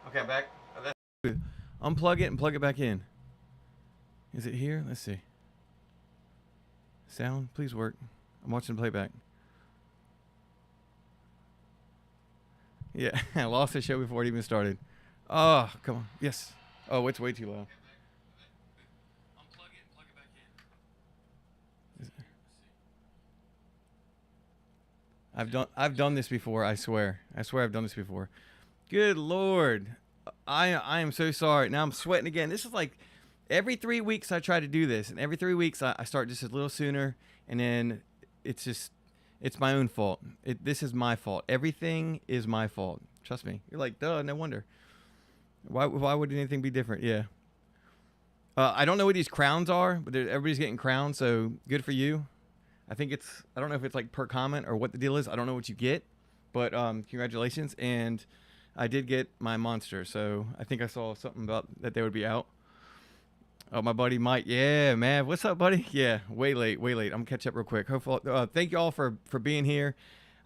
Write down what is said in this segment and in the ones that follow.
Okay, I'm back. Unplug it and plug it back in. Is it here? Let's see. Sound, please work. I'm watching playback. Yeah, I lost the show before it even started. Oh, come on. Yes. Oh, it's way too low. Unplug it and plug it back in. I've done this before, I swear. I swear I've done this before. Good Lord. I am so sorry. Now I'm sweating again. This is like every 3 weeks I try to do this, and every 3 weeks I start just a little sooner, and then it's just it's my own fault. This is my fault. Everything is my fault. Trust me. You're like, duh, no wonder. Why would anything be different? Yeah. I don't know what these crowns are, but everybody's getting crowns, so good for you. I don't know if it's like per comment or what the deal is. I don't know what you get, but congratulations. And I did get my monster, so I think I saw something about that they would be out. Oh, my buddy Mike. Yeah, man. What's up, buddy? Yeah, way late, way late. I'm gonna catch up real quick. Hopefully, thank you all for being here.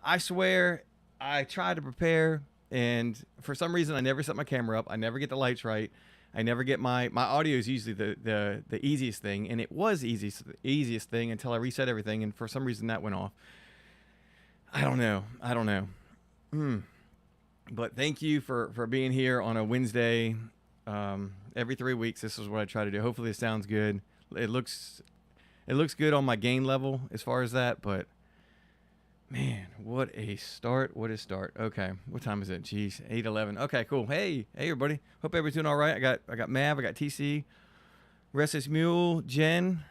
I swear, I try to prepare, and for some reason, I never set my camera up. I never get the lights right. I never get my audio is usually the easiest thing, and it was the easiest thing until I reset everything, and for some reason that went off. I don't know. I don't know. But thank you for being here on a Wednesday. Every 3 weeks, this is what I try to do. Hopefully, it sounds good. It looks good on my gain level as far as that. But man, what a start! What a start. Okay, what time is it? Jeez, 8:11. Okay, cool. Hey, everybody. Hope everybody's doing all right. I got Mav. I got TC, Restless Mule, Jen,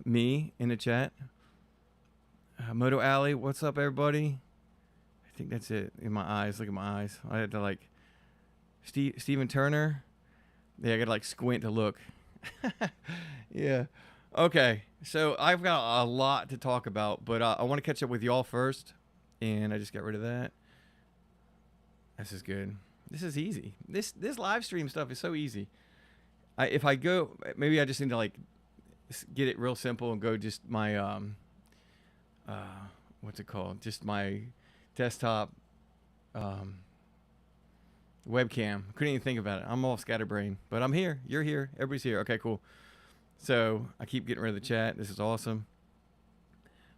me in the chat. Moto Alley. What's up, everybody? I think that's it. In my eyes, look at my eyes. I had to like Steven Turner. Yeah, I got to like squint to look. Yeah. Okay. So I've got a lot to talk about, but I want to catch up with y'all first. And I just got rid of that. This is good. This is easy. This live stream stuff is so easy. If I go, maybe I just need to like get it real simple and go just my what's it called? Just my desktop webcam. Couldn't even think about it. I'm all scatterbrained, but I'm here. You're here. Everybody's here. Okay, cool. So I keep getting rid of the chat. This is awesome.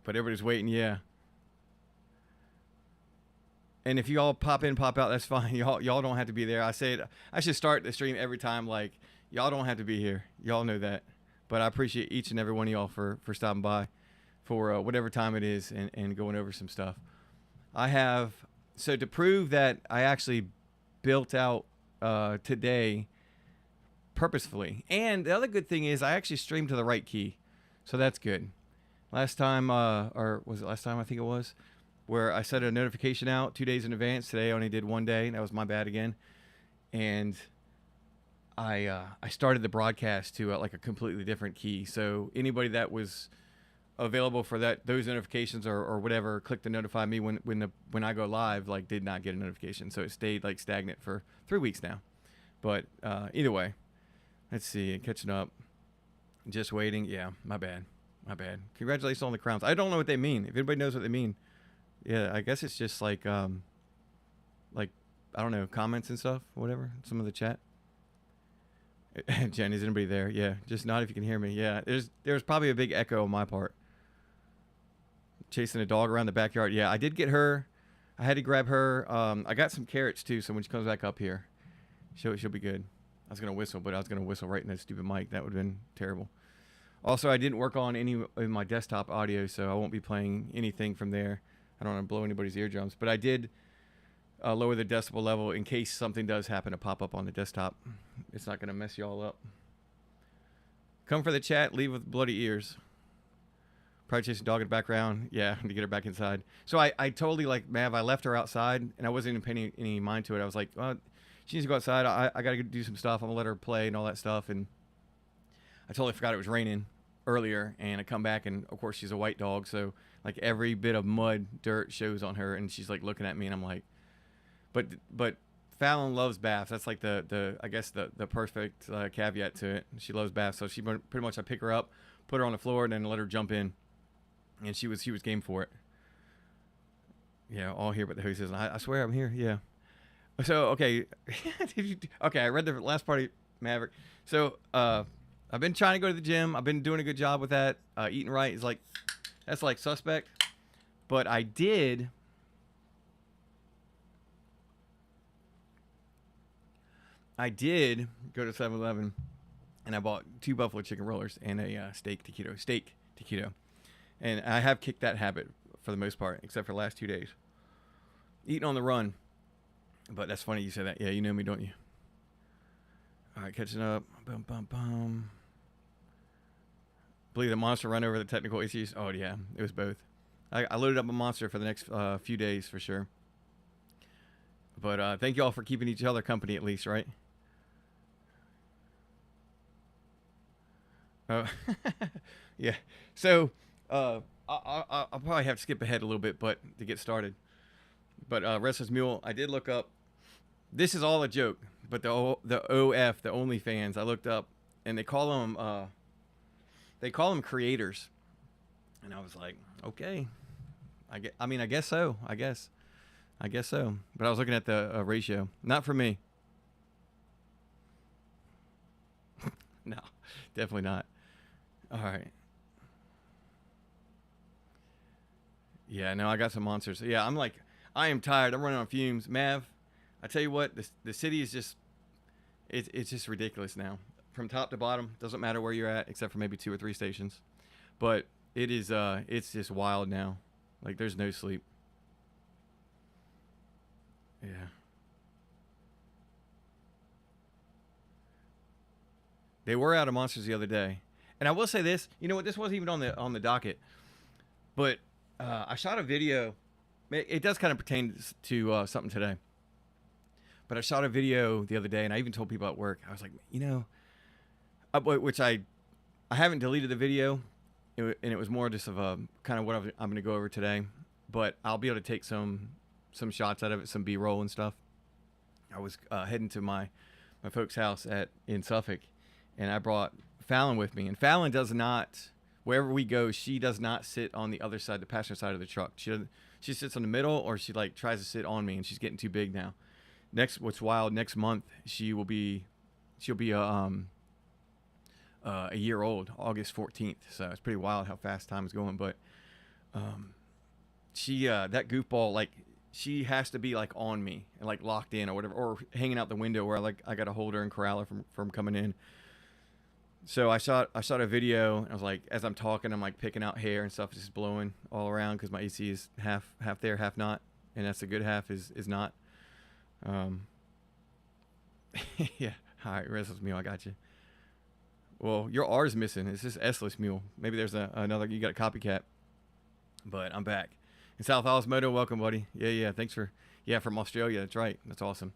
But everybody's waiting. Yeah. And if you all pop in, pop out, that's fine. Y'all don't have to be there. I say it. I should start the stream every time like y'all don't have to be here. Y'all know that. But I appreciate each and every one of y'all for stopping by for whatever time it is and going over some stuff. I have so to prove that I actually built out today purposefully. And the other good thing is I actually streamed to the right key. So that's good. Last time, or was it last time? I think it was, where I set a notification out 2 days in advance. Today I only did 1 day. That was my bad again. And I started the broadcast to like a completely different key. So anybody that was available for those notifications or whatever, click to notify me when I go live, like did not get a notification. So it stayed like stagnant for 3 weeks now. But either way, let's see, catching up, just waiting. Yeah, my bad. Congratulations on the crowns. I don't know what they mean. If anybody knows what they mean, yeah, I guess it's just like I don't know, comments and stuff, whatever. Some of the chat. Jen, is anybody there? Yeah, just not if you can hear me. Yeah, there's probably a big echo on my part. Chasing a dog around the backyard. Yeah, I did get her. I had to grab her. I got some carrots too, so when she comes back up here, she'll be good. I was gonna whistle, but I was gonna whistle right in that stupid mic. That would have been terrible. Also, I didn't work on any of my desktop audio, so I won't be playing anything from there. I don't want to blow anybody's eardrums, but I did lower the decibel level in case something does happen to pop up on the desktop. It's not gonna mess y'all up. Come for the chat, leave with bloody ears. Probably chasing a dog in the background. Yeah, to get her back inside. So I totally, like, Mav, I left her outside, and I wasn't even paying any mind to it. I was like, well, she needs to go outside. I got to do some stuff. I'm going to let her play and all that stuff. And I totally forgot it was raining earlier, and I come back, and, of course, she's a white dog. So, like, every bit of mud, dirt shows on her, and she's, like, looking at me, and I'm like, but Fallon loves baths. That's, like, I guess, the perfect caveat to it. She loves baths. So, pretty much I pick her up, put her on the floor, and then let her jump in. And she was game for it. Yeah, all here but the hostess. I swear I'm here. Yeah. So okay, okay. I read the last part of Maverick. So I've been trying to go to the gym. I've been doing a good job with that. Eating right is like that's like suspect. But I did go to 7-Eleven and I bought 2 buffalo chicken rollers and a steak taquito, and I have kicked that habit for the most part, except for the last 2 days. Eating on the run, but that's funny you say that. Yeah, you know me, don't you? All right, catching up. Bum bum bum. Believe the monster run over the technical issues. Oh yeah, it was both. I loaded up a monster for the next few days for sure. But thank you all for keeping each other company at least, right? Uh, yeah. So I'll probably have to skip ahead a little bit, but to get started. But Restless Mule, I did look up. This is all a joke, but the OF, the OnlyFans, I looked up, and they call them creators, and I was like, okay, I guess so, I guess so. But I was looking at the ratio, not for me. No, definitely not. All right. Yeah, no, I got some monsters. Yeah, I am tired. I'm running on fumes. Mav, I tell you what, the city is just, it's just ridiculous now. From top to bottom, doesn't matter where you're at, except for maybe 2 or 3 stations. But it's just wild now. Like there's no sleep. Yeah. They were out of monsters the other day, and I will say this. You know what? This wasn't even on the docket, but I shot a video. It does kind of pertain to something today. But I shot a video the other day, and I even told people at work. I was like, which I haven't deleted the video, and it was more just of a kind of what I'm going to go over today. But I'll be able to take some shots out of it, some B-roll and stuff. I was heading to my folks' house in Suffolk, and I brought Fallon with me. And Fallon does not, wherever we go, she does not sit on the other side, the passenger side of the truck. She sits in the middle, or she like tries to sit on me, and she's getting too big now. What's wild, next month she'll be a year old, August 14th. So it's pretty wild how fast time is going. But she that goofball, like she has to be like on me and like locked in or whatever, or hanging out the window where I got to hold her and corral her from coming in. So I shot a video, and I was like, as I'm talking, I'm like picking out hair and stuff, just blowing all around because my AC is half there, half not, and that's a good half is not. Yeah. All right, Restless Mule, I got you. Well, your R is missing. It's just S-less Mule. Maybe there's another. You got a copycat. But I'm back. And South Osmodo, welcome, buddy. Yeah. Thanks from Australia. That's right. That's awesome.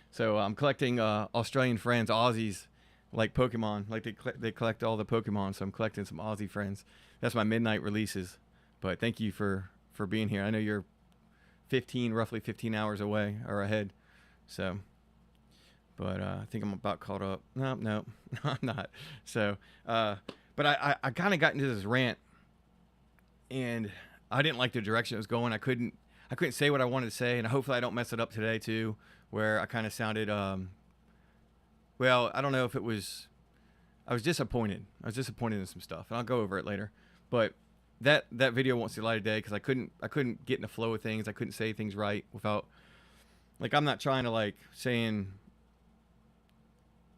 So I'm collecting Australian friends, Aussies, like Pokemon. Like they collect all the Pokemon. So I'm collecting some Aussie friends. That's my midnight releases. But thank you for being here. I know you're roughly 15 hours away or ahead. So, but I think I'm about caught up. No, I'm not. So, but I kind of got into this rant, and I didn't like the direction it was going. I couldn't say what I wanted to say, and hopefully I don't mess it up today too, where I kind of sounded, well, I don't know if it was, I was disappointed. I was disappointed in some stuff, and I'll go over it later. But that video won't see the light of day because I couldn't get in the flow of things. I couldn't say things right without, like, I'm not trying to like saying,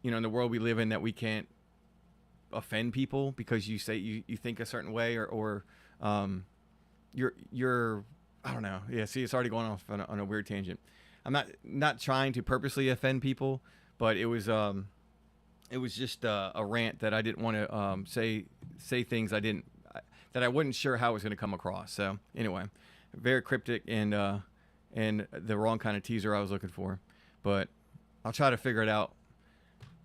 in the world we live in that we can't offend people because you say you think a certain way or you're I don't know. Yeah, see, it's already going off on a weird tangent. I'm not trying to purposely offend people, but it was just a rant that I didn't want to say things that I wasn't sure how it was going to come across. So anyway, very cryptic and the wrong kind of teaser I was looking for, but I'll try to figure it out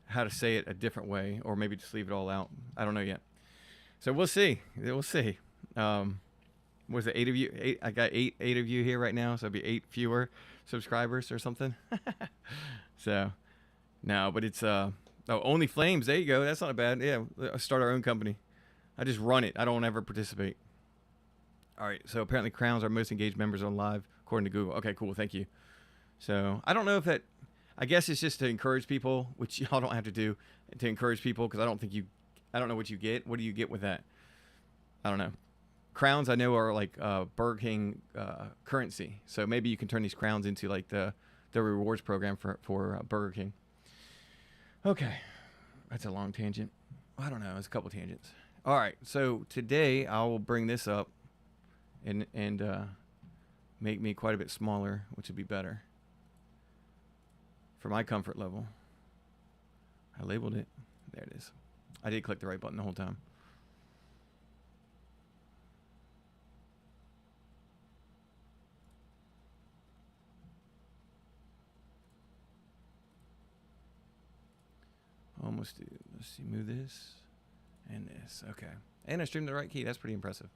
how to say it a different way, or maybe just leave it all out. I don't know yet. So we'll see. Was it 8 of you? I got eight of you here right now, so it'd be 8 fewer subscribers or something. So no, but it's Only Flames. There you go. That's not bad. Yeah, start our own company. I just run it. I don't ever participate. All right. So apparently Crowns are most engaged members on live according to Google. Okay, cool. Thank you. So I don't know if that I guess it's just to encourage people, which y'all don't have to do, to encourage people, because I don't know what you get. What do you get with that? I don't know. Crowns I know are like Burger King currency, so maybe you can turn these crowns into like the rewards program for Burger King. Okay, that's a long tangent. I don't know. It's a couple tangents. All right, so today I will bring this up and make me quite a bit smaller, which would be better for my comfort level. I labeled it. There it is. I did click the right button the whole time. Almost. Let's see. Move this and this. Okay. And I streamed the right key. That's pretty impressive.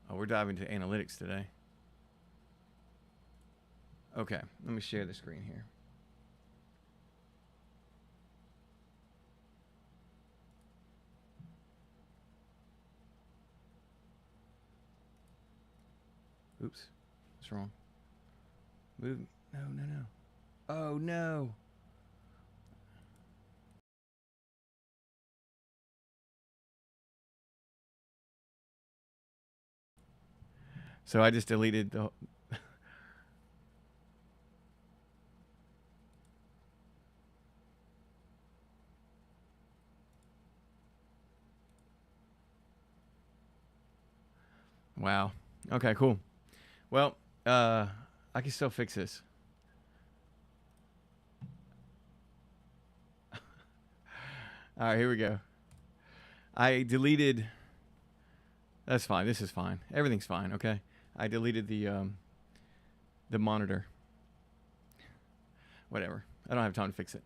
Oh, we're diving into analytics today. Okay. Let me share the screen here. Oops. What's wrong? Move. No, no, no. Oh, no. So I just deleted the. Wow. Okay, cool. Well, I can still fix this. All right, here we go. I deleted. That's fine. This is fine. Everything's fine. Okay. I deleted the monitor. Whatever. I don't have time to fix it.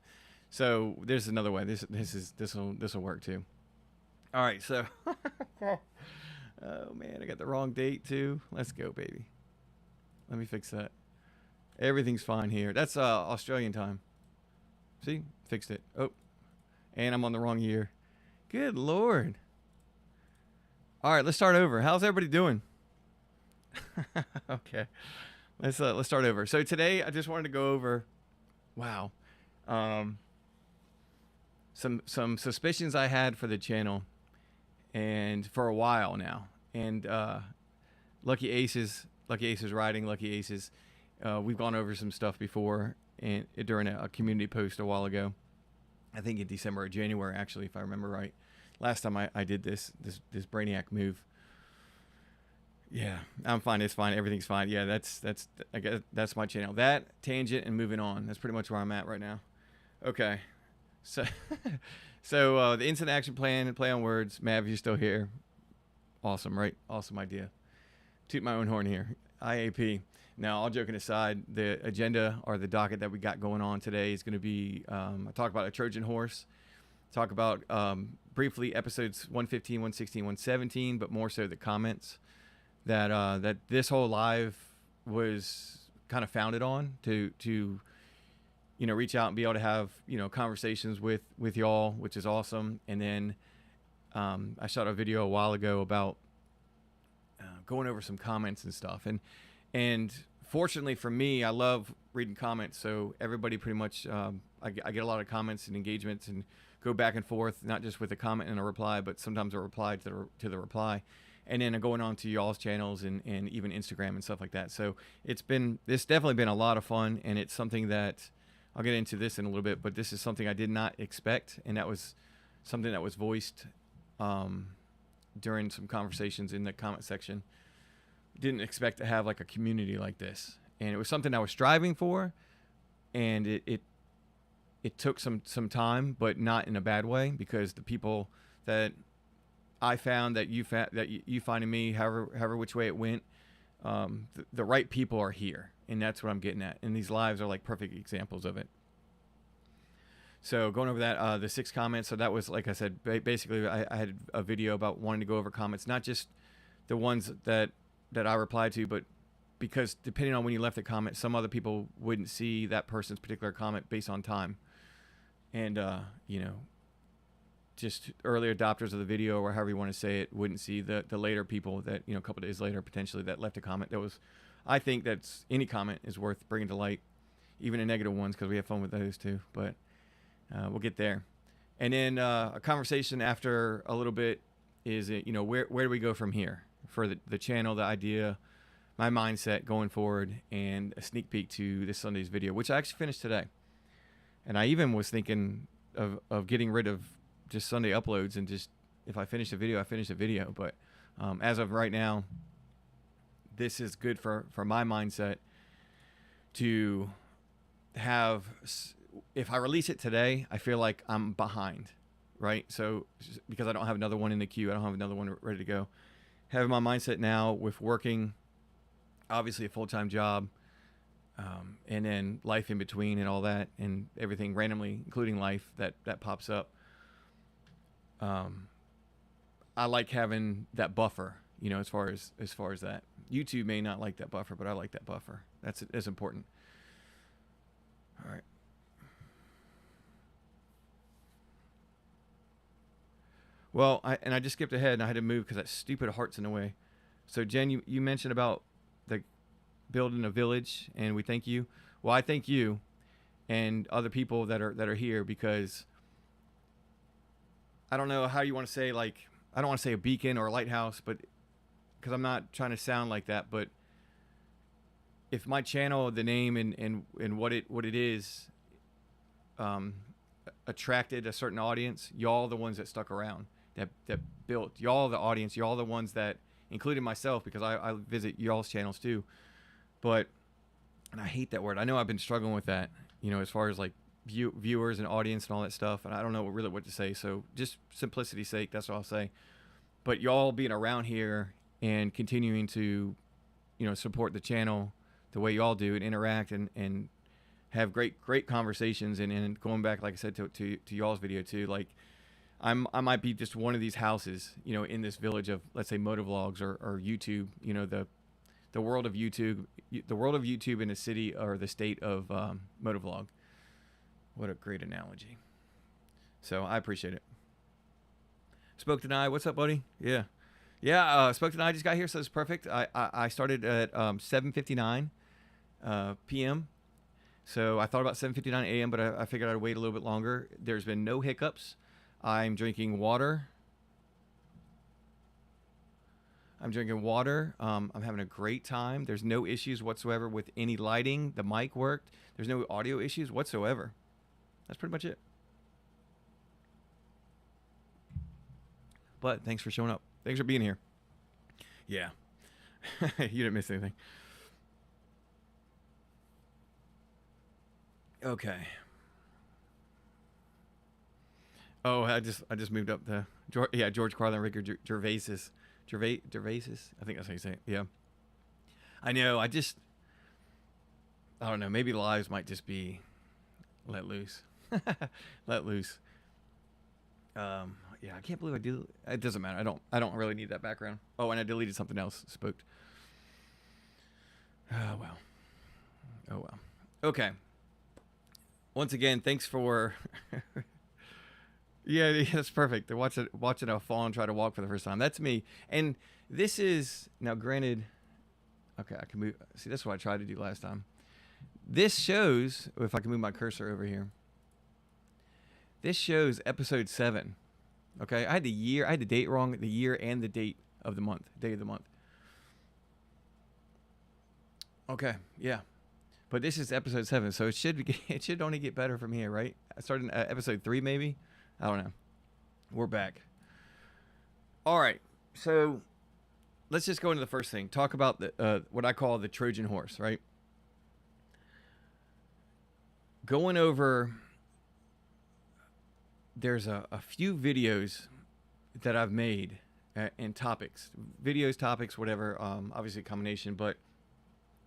So there's another way. This will work too. All right. So. Oh man, I got the wrong date too. Let's go, baby. Let me fix that. Everything's fine here. That's Australian time. See? Fixed it. Oh. And I'm on the wrong year. Good Lord. All right, let's start over. How's everybody doing? Okay. Let's start over. So today I just wanted to go over wow. Some suspicions I had for the channel and for a while now. And Lucky Aces riding Lucky Aces. We've gone over some stuff before and during a community post a while ago. I think in December or January, actually, if I remember right. Last time I did this Brainiac move. Yeah, I'm fine. It's fine. Everything's fine. Yeah, I guess that's my channel. That tangent and moving on. That's pretty much where I'm at right now. Okay, so the instant action plan and play on words. Mav, you're still here. Awesome, right? Awesome idea. Toot my own horn here. IAP. Now, all joking aside, the agenda or the docket that we got going on today is going to be I talk about a Trojan Horse, talk about briefly episodes 115, 116, 117, but more so the comments that this whole live was kind of founded on to reach out and be able to have conversations with y'all, which is awesome. And then I shot a video a while ago about going over some comments and stuff, and fortunately for me, I love reading comments. So everybody pretty much, I get a lot of comments and engagements and go back and forth, not just with a comment and a reply, but sometimes a reply to the reply. And then going on to y'all's channels and even Instagram and stuff like that. So it's definitely been a lot of fun. And it's something that I'll get into this in a little bit, but this is something I did not expect. And that was something that was voiced during some conversations in the comment section. Didn't expect to have like a community like this, and it was something I was striving for, and it took some time, but not in a bad way, because the people that I found that you finding me, however which way it went, the right people are here, and that's what I'm getting at. And these lives are like perfect examples of it. So going over that, the 6 comments. So that was, like I said, basically I had a video about wanting to go over comments, not just the ones that I replied to, but because depending on when you left the comment, some other people wouldn't see that person's particular comment based on time. And, just early adopters of the video, or however you want to say it, wouldn't see the later people that, a couple days later, potentially, that left a comment that was, I think that's any comment is worth bringing to light. even the negative ones, because we have fun with those too. But we'll get there. And then a conversation after a little bit is, where do we go from here for the channel, the idea, my mindset going forward, and a sneak peek to this Sunday's video, which I actually finished today. And I even was thinking of getting rid of just Sunday uploads, and just, if I finish a video, I finish a video. But as of right now, this is good for my mindset to have. If I release it today, I feel like I'm behind, right? So because I don't have another one in the queue, I don't have another one ready to go. Having my mindset now with working, obviously a full-time job, and then life in between and all that, and everything randomly, including life that pops up. I like having that buffer, as far as that. YouTube may not like that buffer, but I like that buffer. That's important. All right. Well, I just skipped ahead, and I had to move because that stupid heart's in the way. So Jen, you mentioned about the building a village, and we thank you. Well, I thank you and other people that are here, because I don't know how you want to say, like, I don't want to say a beacon or a lighthouse, but because I'm not trying to sound like that, but if my channel, the name and what it is, attracted a certain audience, y'all the ones that stuck around, that built, y'all the audience, y'all the ones that, including myself, because I visit y'all's channels too. But, and I hate that word. I know I've been struggling with that, as far as like viewers and audience and all that stuff, and I don't know really what to say. So just simplicity's sake, that's what I'll say. But y'all being around here and continuing to, support the channel the way y'all do, and interact and have great conversations, and going back, like I said, to y'all's video too, like I might be just one of these houses, in this village of, let's say, motovlogs or YouTube, the world of YouTube in the city or the state of motovlog. What a great analogy. So I appreciate it. Spoke to Nye, what's up, buddy? Yeah. Spoke to Nye just got here, so it's perfect. I started at 7:59 p.m. So I thought about 7:59 a.m., but I figured I'd wait a little bit longer. There's been no hiccups. I'm drinking water. I'm having a great time. There's no issues whatsoever with any lighting. The mic worked. There's no audio issues whatsoever. That's pretty much it. But thanks for showing up. Thanks for being here. Yeah. You didn't miss anything. Okay. Oh, I just moved up to George Carlin, Ricky Gervais. I think that's how you say it. Yeah. I know. I don't know. Maybe lives might just be let loose. Let loose. Yeah, I can't believe I do. It doesn't matter. I don't really need that background. Oh, and I deleted something else. Spooked. Oh well. Okay. Once again, thanks for. Yeah, that's perfect. They're watching a fall and try to walk for the first time. That's me. And this is, now granted, okay, I can move. See, that's what I tried to do last time. This shows, if I can move my cursor over here. This shows episode 7. Okay, I had the date wrong, the year and the day of the month. Okay, yeah. But this is episode 7, so it should only get better from here, right? I started episode 3 maybe. I don't know. We're back. All right. So let's just go into the first thing. Talk about the what I call the Trojan Horse, right? Going over, there's a few videos that I've made and topics, whatever, obviously a combination, but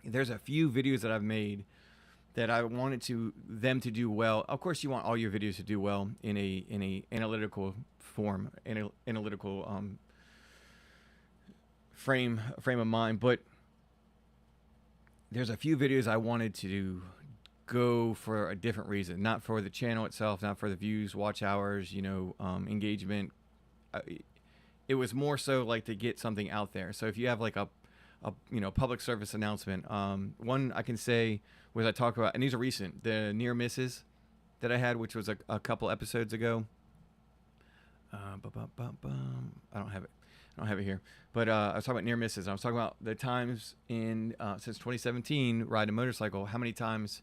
there's a few videos that I've made that I wanted them to do well. Of course, you want all your videos to do well in a analytical form, analytical frame of mind. But there's a few videos I wanted to go for a different reason, not for the channel itself, not for the views, watch hours, engagement. It was more so like to get something out there. So if you have like a public service announcement. One I can say was I talk about, and these are recent, the near misses that I had, which was a couple episodes ago. I don't have it. I don't have it here. But I was talking about near misses. I was talking about the times in since 2017 riding a motorcycle. How many times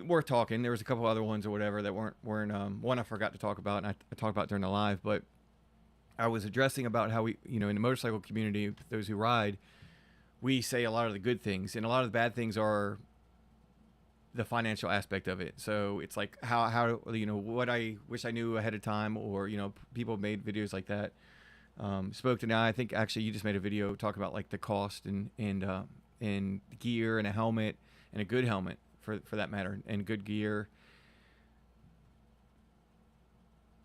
worth talking? There was a couple other ones or whatever that weren't one I forgot to talk about, and I talked about during the live. But I was addressing about how we, in the motorcycle community, those who ride, we say a lot of the good things, and a lot of the bad things are the financial aspect of it. So it's like how what I wish I knew ahead of time, or people made videos like that. Spoke to now. I think actually you just made a video talking about like the cost and gear and a helmet and a good helmet for that matter, and good gear.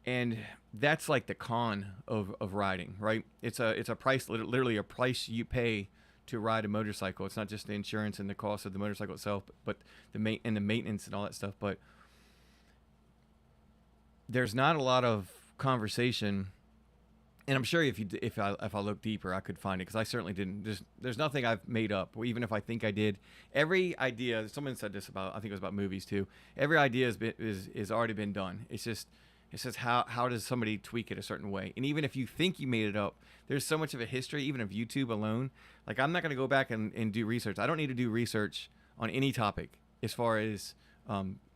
And that's like the con of riding, right? It's a price, literally a price you pay to ride a motorcycle. It's not just the insurance and the cost of the motorcycle itself, but the maintenance and all that stuff. But there's not a lot of conversation, and I'm sure if I look deeper, I could find it, because I certainly didn't. There's nothing I've made up, or even if I think I did. Every idea, someone said this about, I think it was about movies too. Every idea is already been done. It's just how does somebody tweak it a certain way? And even if you think you made it up, there's so much of a history, even of YouTube alone. Like, I'm not going to go back and do research. I don't need to do research on any topic as far as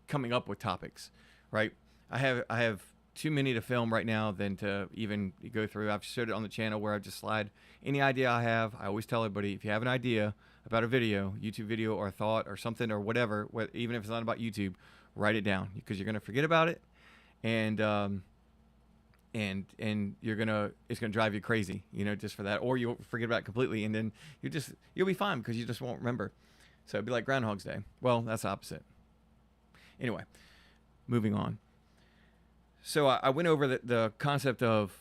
coming up with topics, right? I have too many to film right now than to even go through. I've showed it on the channel where I just slide any idea I have. I always tell everybody, if you have an idea about a video, YouTube video, or a thought or something or whatever, even if it's not about YouTube, write it down, because you're going to forget about it. And it's gonna drive you crazy, just for that, or you'll forget about it completely, and then you'll be fine because you just won't remember. So it'd be like Groundhog's Day. Well, that's the opposite. Anyway, moving on. So I went over the concept of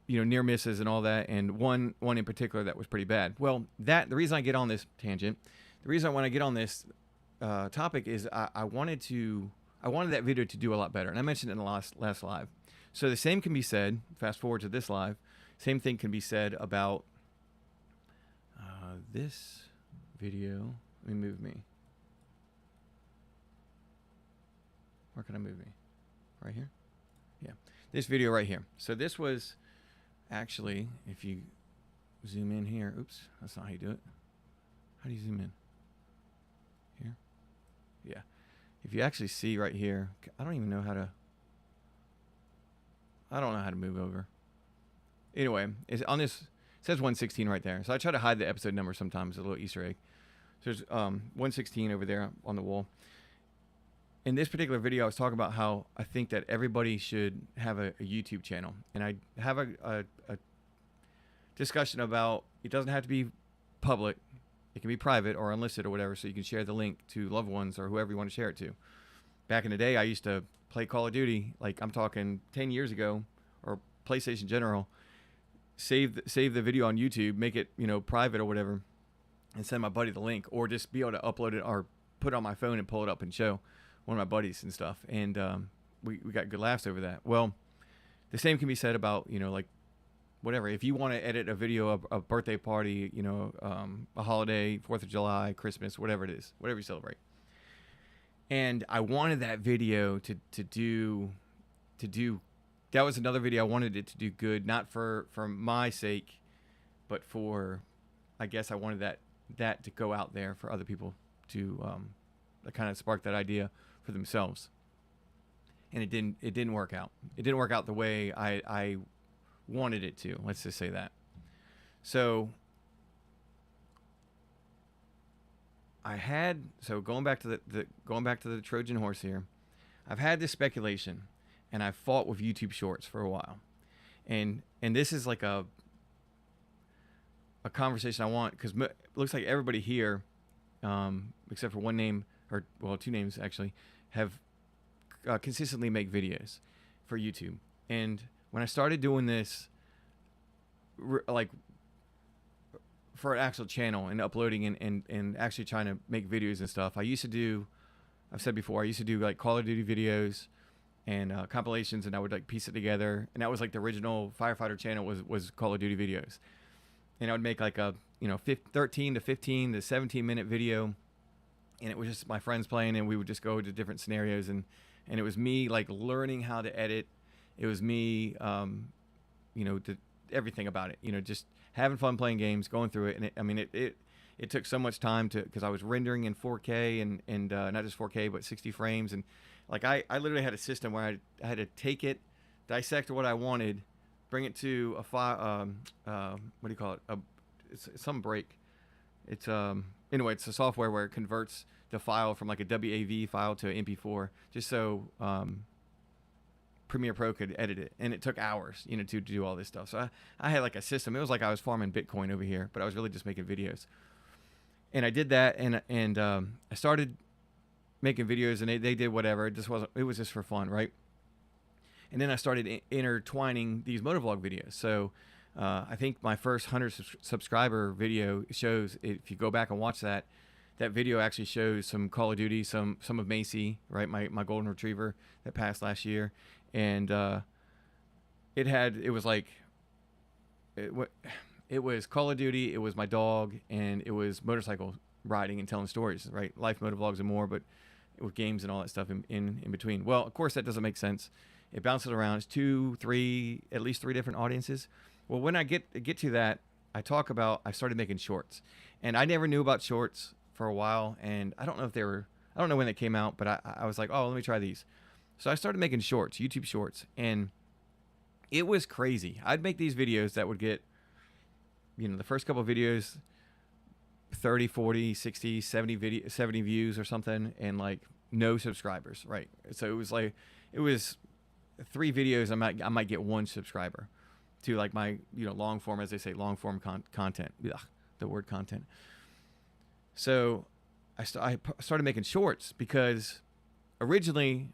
near misses and all that, and one in particular that was pretty bad. Well, the reason I get on this tangent, the reason I want to get on this topic is I wanted that video to do a lot better, and I mentioned it in the last live. So the same can be said, fast forward to this live, same thing can be said about this video. Let me move me. Where can I move me? Right here? Yeah. This video right here. So this was actually, if you zoom in here, oops, that's not how you do it. How do you zoom in? Here? Yeah. If you actually see right here, I don't know how to move over. Anyway, it's on this, it says 116 right there. So I try to hide the episode number sometimes, a little Easter egg. So there's 116 over there on the wall. In this particular video, I was talking about how I think that everybody should have a YouTube channel. And I have a discussion about, it doesn't have to be public. It can be private or unlisted or whatever, so you can share the link to loved ones or whoever you want to share it to. Back in the day, I used to play Call of Duty, like I'm talking 10 years ago, or PlayStation General. Save the video on YouTube, make it private or whatever, and send my buddy the link, or just be able to upload it or put it on my phone and pull it up and show one of my buddies and stuff. And we got good laughs over that. Well, the same can be said about like whatever. If you want to edit a video of a birthday party, a holiday, 4th of July, Christmas, whatever it is, whatever you celebrate. And I wanted that video to do, that was another video I wanted it to do good, not for my sake, but for, I guess I wanted that to go out there for other people to kind of spark that idea for themselves. And it didn't work out. It didn't work out the way I wanted it to. Let's just say that. So going back to the Trojan Horse here, I've had this speculation, and I've fought with YouTube Shorts for a while, and this is like a conversation I want, because it looks like everybody here, except for one name, or well, two names actually, have consistently make videos for YouTube. And when I started doing this, like for an actual channel and uploading and actually trying to make videos and stuff, I've said before, I used to do like Call of Duty videos and compilations, and I would like piece it together. And that was like the original firefighter channel was Call of Duty videos. And I would make like a 13 to 15 to 17-minute video, and it was just my friends playing, and we would just go to different scenarios, and it was me like learning how to edit. It was me, everything about it, just having fun playing games, going through it. And it took so much time because I was rendering in 4K and not just 4K, but 60 frames. And like, I literally had a system where I had to take it, dissect what I wanted, bring it to a file, what do you call it? It's some break. It's, anyway, it's a software where it converts the file from like a WAV file to an MP4, just so, Premiere Pro could edit it. And it took hours, to do all this stuff. So I had like a system. It was like I was farming Bitcoin over here, but I was really just making videos. And I did that, and I started making videos, and they did whatever. It was just for fun, right? And then I started intertwining these motovlog videos. So I think my first 100 subscriber video shows, if you go back and watch that video actually shows some Call of Duty, some of Macy, right? My golden retriever that passed last year. And it was Call of Duty, it was my dog, and it was motorcycle riding and telling stories, right? Life motovlogs and more, but with games and all that stuff in between. Well, of course, that doesn't make sense. It bounces around. It's at least three different audiences. Well, when I get to that, I started making shorts. And I never knew about shorts for a while, and I don't know when they came out, but I was like, oh, let me try these. So I started making shorts, YouTube shorts, and it was crazy. I'd make these videos that would get, the first couple of videos, 30, 40, 60, 70 views or something, and like no subscribers, right? So it was 3 videos, I might get 1 subscriber to like my, long form, as they say, long form content. Ugh, the word content. So I started making shorts because originally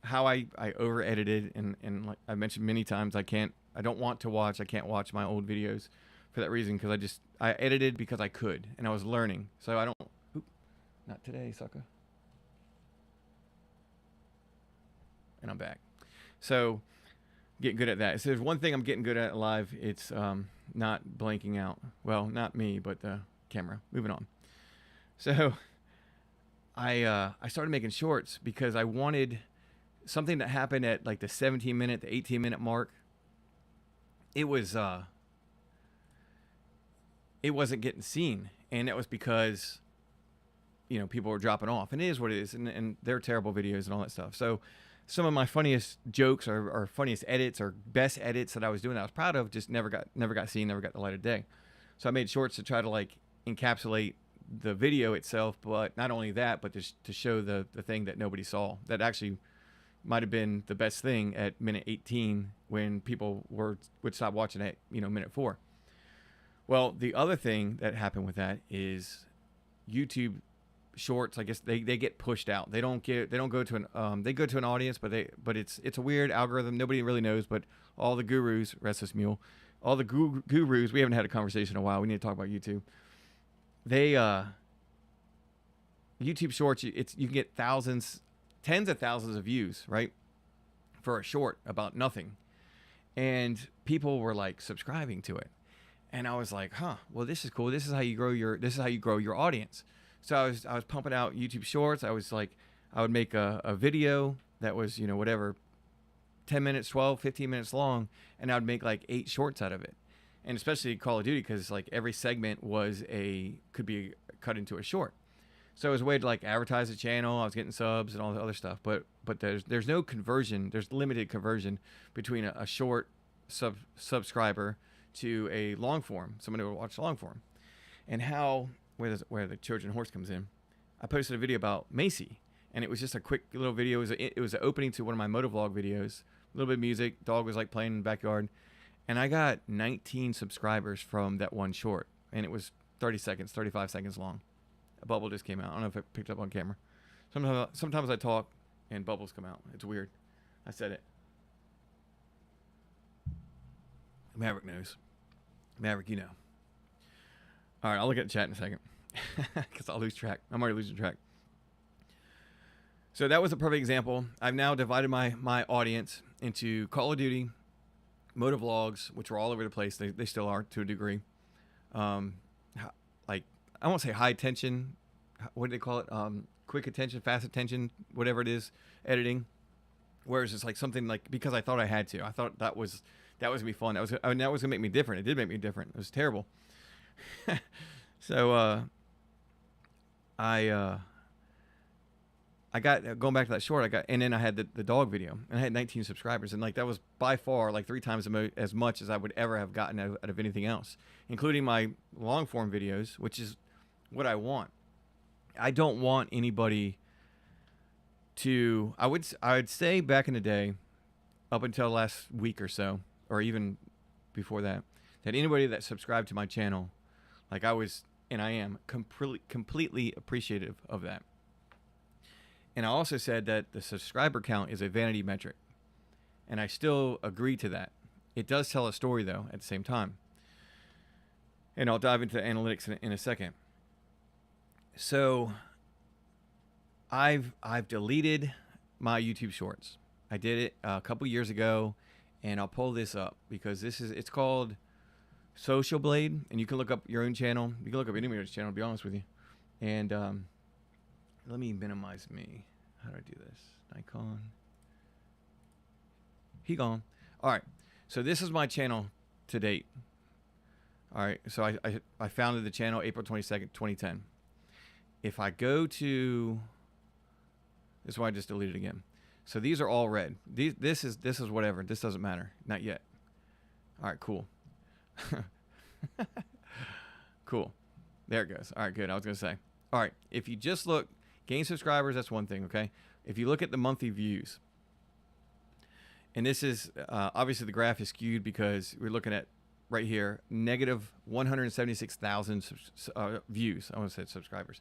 how I over edited, and like I mentioned many times, I can't watch my old videos for that reason, because I edited because I could, and I was learning. So not today, sucker. And I'm back. So getting good at that. So there's one thing I'm getting good at live. It's not blanking out. Well, not me, but the camera. Moving on. So I started making shorts because I wanted something that happened at like the 17-minute, the 18-minute mark. It wasn't getting seen, and that was because people were dropping off, and it is what it is, and they're terrible videos and all that stuff. So some of my funniest jokes or funniest edits or best edits that I was doing that I was proud of just never got seen, never got the light of day. So I made shorts to try to like encapsulate the video itself, but not only that, but to show the thing that nobody saw, that actually might have been the best thing at minute 18 when people would stop watching at minute 4. Well, the other thing that happened with that is YouTube shorts, I guess they get pushed out. They go to an audience, but it's a weird algorithm. Nobody really knows, but all the gurus, rest this mule, all the gurus, we haven't had a conversation in a while. We need to talk about YouTube. YouTube shorts, you can get tens of thousands of views, right? For a short about nothing. And people were like subscribing to it. And I was like, well, this is cool. This is how you grow your audience. So I was pumping out YouTube shorts. I would make a video that was, whatever, 10 minutes, 12, 15 minutes long, and I would make like 8 shorts out of it. And especially Call of Duty, because like every segment could be cut into a short. So it was a way to like advertise the channel. I was getting subs and all the other stuff, but there's no conversion. There's limited conversion between a short subscriber to a long form, someone who will watch long form. And where the Trojan Horse comes in, I posted a video about Macy, and it was just a quick little video. It was an opening to one of my motovlog videos. A little bit of music. Dog was like playing in the backyard, and I got 19 subscribers from that one short, and it was 35 seconds long. A bubble just came out. I don't know if it picked up on camera. Sometimes I talk and bubbles come out. It's weird. I said it. Maverick knows. Maverick, All right, I'll look at the chat in a second because I'll lose track. I'm already losing track. So that was a perfect example. I've now divided my audience into Call of Duty, motovlogs, which were all over the place. They still are to a degree. like, I won't say high attention. What do they call it? Quick attention, fast attention, whatever it is, editing. Whereas it's like something like, because I thought I had to. I thought that was gonna be fun. That was gonna make me different. It did make me different. It was terrible. So I got, going back to that short, and then I had the dog video, and I had 19 subscribers, and like that was by far like 3 times as much as I would ever have gotten out of anything else, including my long form videos, which is what I want. I don't want anybody to, I would say back in the day, up until last week or so, or even before that, that anybody that subscribed to my channel, like I was, and I am completely appreciative of that. And I also said that the subscriber count is a vanity metric, and I still agree to that. It does tell a story though at the same time, and I'll dive into analytics in a second. So I've deleted my YouTube Shorts. I did it a couple years ago, and I'll pull this up because it's called Social Blade, and you can look up your own channel. You can look up anybody's channel, to be honest with you. And let me minimize me. How do I do this? Nikon. He gone. All right. So this is my channel to date. All right. So I founded the channel April 22nd, 2010. If I go to, this is why I just deleted it again. So these are all red. This is whatever. This doesn't matter. Not yet. All right, cool. Cool. There it goes. All right, good. I was going to say. All right, if you just look, gain subscribers, that's one thing, okay? If you look at the monthly views, and this is, obviously the graph is skewed because we're looking at right here, negative 176,000 views. I want to say subscribers.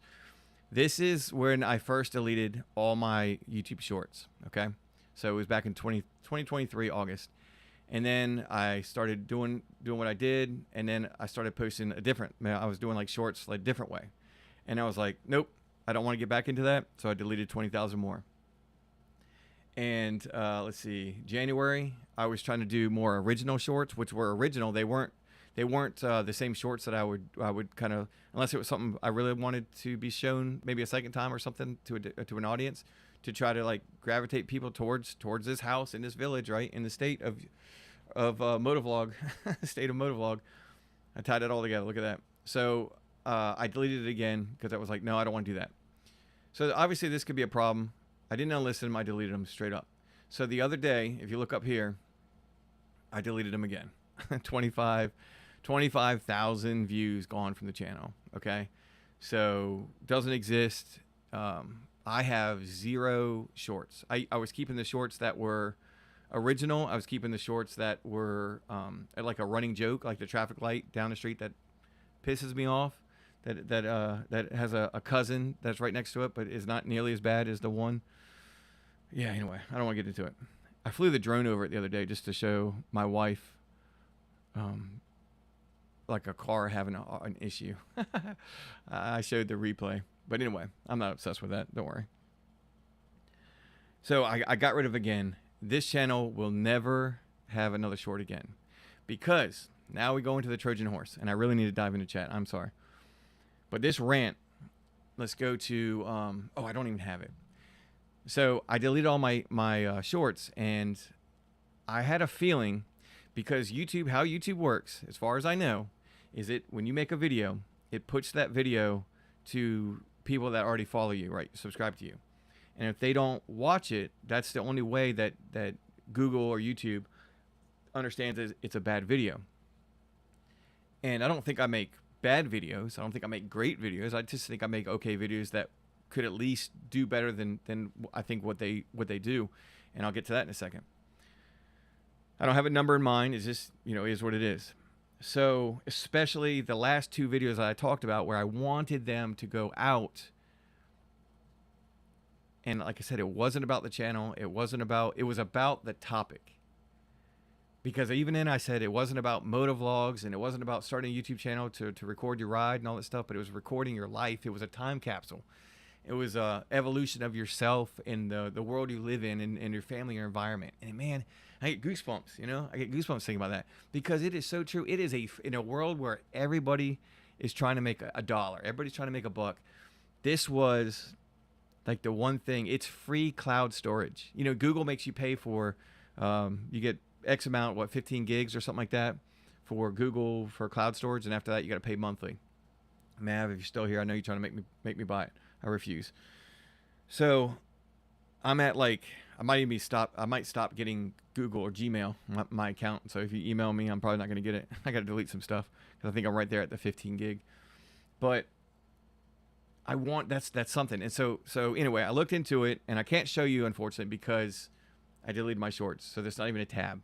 This is when I first deleted all my YouTube Shorts, okay? So it was back in 2023, August. And then I started doing what I did, and then I started posting I was doing like shorts like different way. And I was like, nope, I don't want to get back into that. So I deleted 20,000 more. And let's see, January, I was trying to do more original shorts, which were original. They weren't the same shorts that I would kind of, unless it was something I really wanted to be shown maybe a second time or something to an audience, to try to like gravitate people towards this house in this village, right, in the state of motovlog, state of motovlog. I tied it all together. Look at that. So I deleted it again because I was like, no, I don't want to do that. So obviously this could be a problem. I didn't unlist them. I deleted them straight up. So the other day, if you look up here, I deleted them again. 25,000 views gone from the channel. Okay. So doesn't exist. I have 0 shorts. I was keeping the shorts that were original. I was keeping the shorts that were like a running joke, like the traffic light down the street that pisses me off, that has a cousin that's right next to it, but is not nearly as bad as the one. Yeah, anyway, I don't want to get into it. I flew the drone over it the other day just to show my wife like a car having an issue. I showed the replay. But anyway, I'm not obsessed with that. Don't worry. So I got rid of again. This channel will never have another short again, because now we go into the Trojan Horse, and I really need to dive into chat. I'm sorry. But this rant, let's go to, oh, I don't even have it. So I deleted all my shorts, and I had a feeling, because YouTube, how YouTube works, as far as I know, is when you make a video, it puts that video to people that already follow you, right? Subscribe to you. And if they don't watch it, that's the only way that Google or YouTube understands it's a bad video. And I don't think I make bad videos. I don't think I make great videos. I just think I make okay videos that could at least do better than I think what they do. And I'll get to that in a second. I don't have a number in mind. It's just, is what it is. So especially the last 2 videos that I talked about, where I wanted them to go out. And like I said, it wasn't about the channel. It was about the topic. Because even then I said it wasn't about motovlogs, and it wasn't about starting a YouTube channel to record your ride and all that stuff, but it was recording your life. It was a time capsule. It was a evolution of yourself in the world you live in, and your family, your environment. And man, I get goosebumps, I get goosebumps thinking about that, because it is so true. It is in a world where everybody is trying to make a dollar. Everybody's trying to make a buck. This was like the one thing. It's free cloud storage. You know, Google makes you pay for, you get X amount, 15 gigs or something like that for Google for cloud storage, and after that you got to pay monthly. Mav, if you're still here, I know you're trying to make me buy it. I refuse. So I'm at like, I might stop getting Google or Gmail, my account. So if you email me, I'm probably not going to get it. I got to delete some stuff because I think I'm right there at the 15 gig. But I want, that's something. And so anyway, I looked into it, and I can't show you, unfortunately, because I deleted my shorts. So there's not even a tab.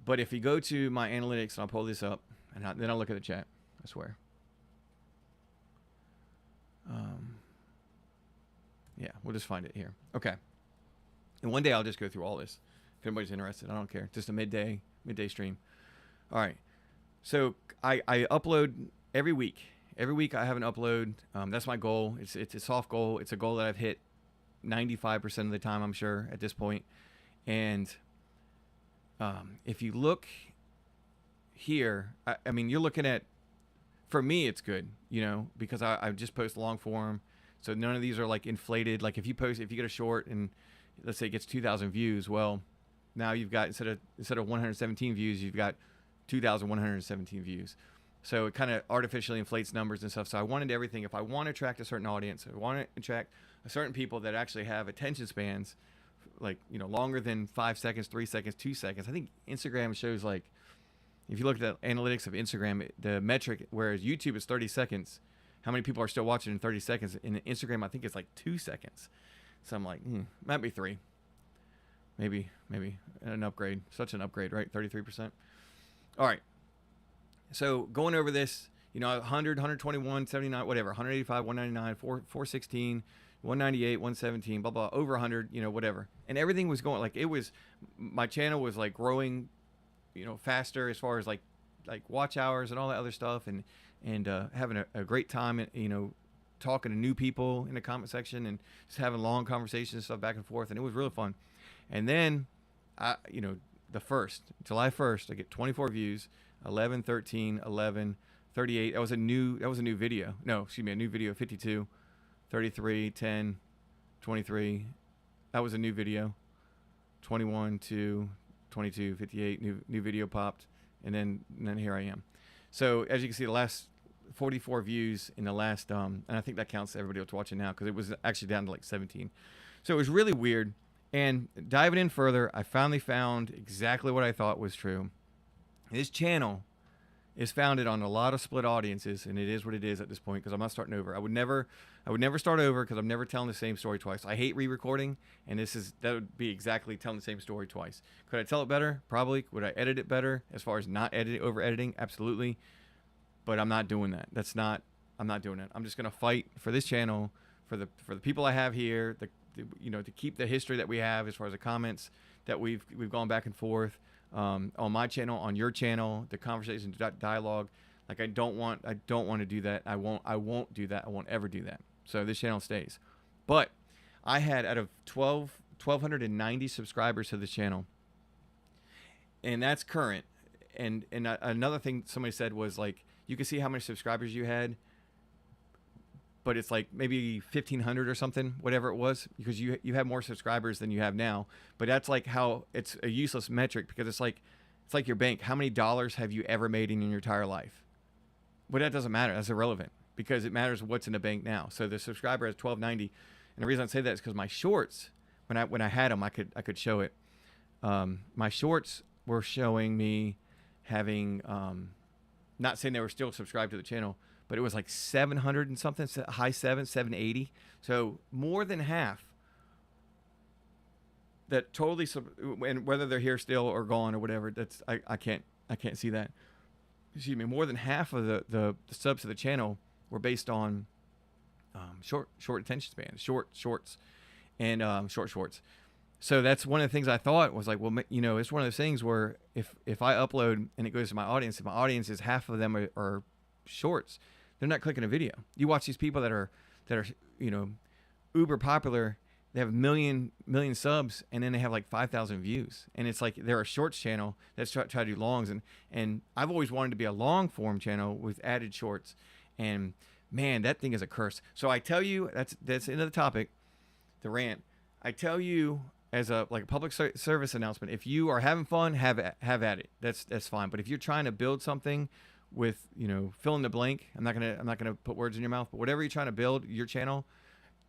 But if you go to my analytics, and I'll pull this up, and then I'll look at the chat, I swear. Yeah, we'll just find it here. Okay. And one day I'll just go through all this. If anybody's interested, I don't care. Just a midday stream. All right. So I upload every week. Every week I have an upload. That's my goal. It's a soft goal. It's a goal that I've hit 95% of the time, I'm sure, at this point. And if you look here, I mean, you're looking at, for me, it's good, you know, because I just post long form. So none of these are like inflated. Like if you get a short and let's say it gets 2,000 views, well, now you've got, instead of 117 views, you've got 2,117 views. So it kind of artificially inflates numbers and stuff. So I wanted everything. If I want to attract a certain audience, I want to attract a certain people that actually have attention spans, like, you know, longer than 5 seconds, 3 seconds, 2 seconds. I think Instagram shows, like, if you look at the analytics of Instagram, the metric, whereas YouTube is 30 seconds, how many people are still watching in 30 seconds? In Instagram, I think it's like 2 seconds. So I'm like, might be 3. Maybe an upgrade. Such an upgrade, right? 33%. All right. So going over this, you know, 100, 121, 79, whatever, 185, 199, 416, 198, 117, blah, blah, over 100, you know, whatever. And everything was going, like, it was, my channel was like growing, you know, faster as far as like watch hours and all that other stuff, and having a great time, you know, talking to new people in the comment section and just having long conversations and stuff back and forth. And it was really fun. And then you know, July 1st, I get 24 views, 11, 13, 11, 38. That was a new video. No, excuse me, a new video, 52, 33, 10, 23. That was a new video. 21, 2, 22, 58, new video popped. And then here I am. So as you can see, the last 44 views in the last, and I think that counts everybody that's watching now, because it was actually down to like 17. So it was really weird. And diving in further, I finally found exactly what I thought was true. This channel is founded on a lot of split audiences, and it is what it is at this point, because I'm not starting over. I would never start over, because I'm never telling the same story twice. I hate re-recording, and that would be exactly telling the same story twice. Could I tell it better? Probably. Would I edit it better as far as not over editing? Absolutely. But I'm not doing that. I'm not doing it. I'm just going to fight for this channel, for the people I have here, you know, to keep the history that we have as far as the comments that we've gone back and forth on my channel, on your channel, the conversation, dialogue. Like, I don't want to do that. I won't do that. I won't ever do that. So this channel stays. But I had, out of 1,290 subscribers to this channel, and that's current. And another thing somebody said was, like, you can see how many subscribers you had, but it's like maybe 1,500 or something, whatever it was, because you have more subscribers than you have now. But that's like how it's a useless metric, because it's like your bank. How many dollars have you ever made in your entire life? But that doesn't matter. That's irrelevant, because it matters what's in the bank now. So the subscriber has 1,290, and the reason I say that is because my shorts, when I had them, I could show it. My shorts were showing me having, not saying they were still subscribed to the channel, but it was like 700 and something, high 780. So more than half that totally, and whether they're here still or gone or whatever, that's, I can't see that. Excuse me. More than half of the subs to the channel were based on short attention spans, shorts, and short shorts. So that's one of the things I thought was like, well, you know, it's one of those things where if I upload and it goes to my audience, if my audience is half of them are shorts, they're not clicking a video. You watch these people that are, you know, uber popular. They have million subs, and then they have like 5,000 views. And it's like they're a shorts channel that's try to do longs. And I've always wanted to be a long form channel with added shorts. and man, that thing is a curse. So I tell you, that's the end of the topic, the rant. I tell you as a like a public service announcement, if you are having fun, have at it. That's fine. But if you're trying to build something with, fill in the blank, I'm not gonna put words in your mouth, but whatever you're trying to build your channel,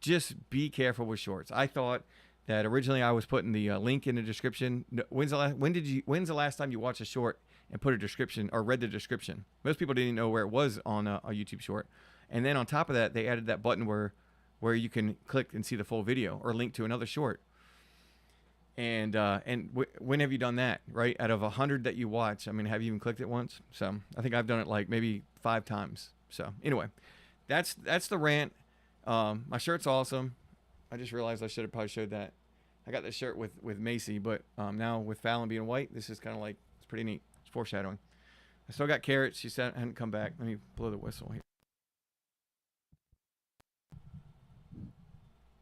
just be careful with shorts. I thought that originally I was putting the link in the description. When's the last time you watched a short and put a description or read the description? Most people didn't know where it was on a YouTube short. And then on top of that, they added that button where you can click and see the full video or link to another short. And when have you done that, right? Out of 100 that you watch, I mean, have you even clicked it once? So I think I've done it like maybe 5 times. So anyway, that's the rant. My shirt's awesome. I just realized I should have probably showed that. I got this shirt with Macy, but now with Fallon being white, this is kind of like, it's pretty neat. It's foreshadowing. I still got Carrots. She said I hadn't come back. Let me blow the whistle here.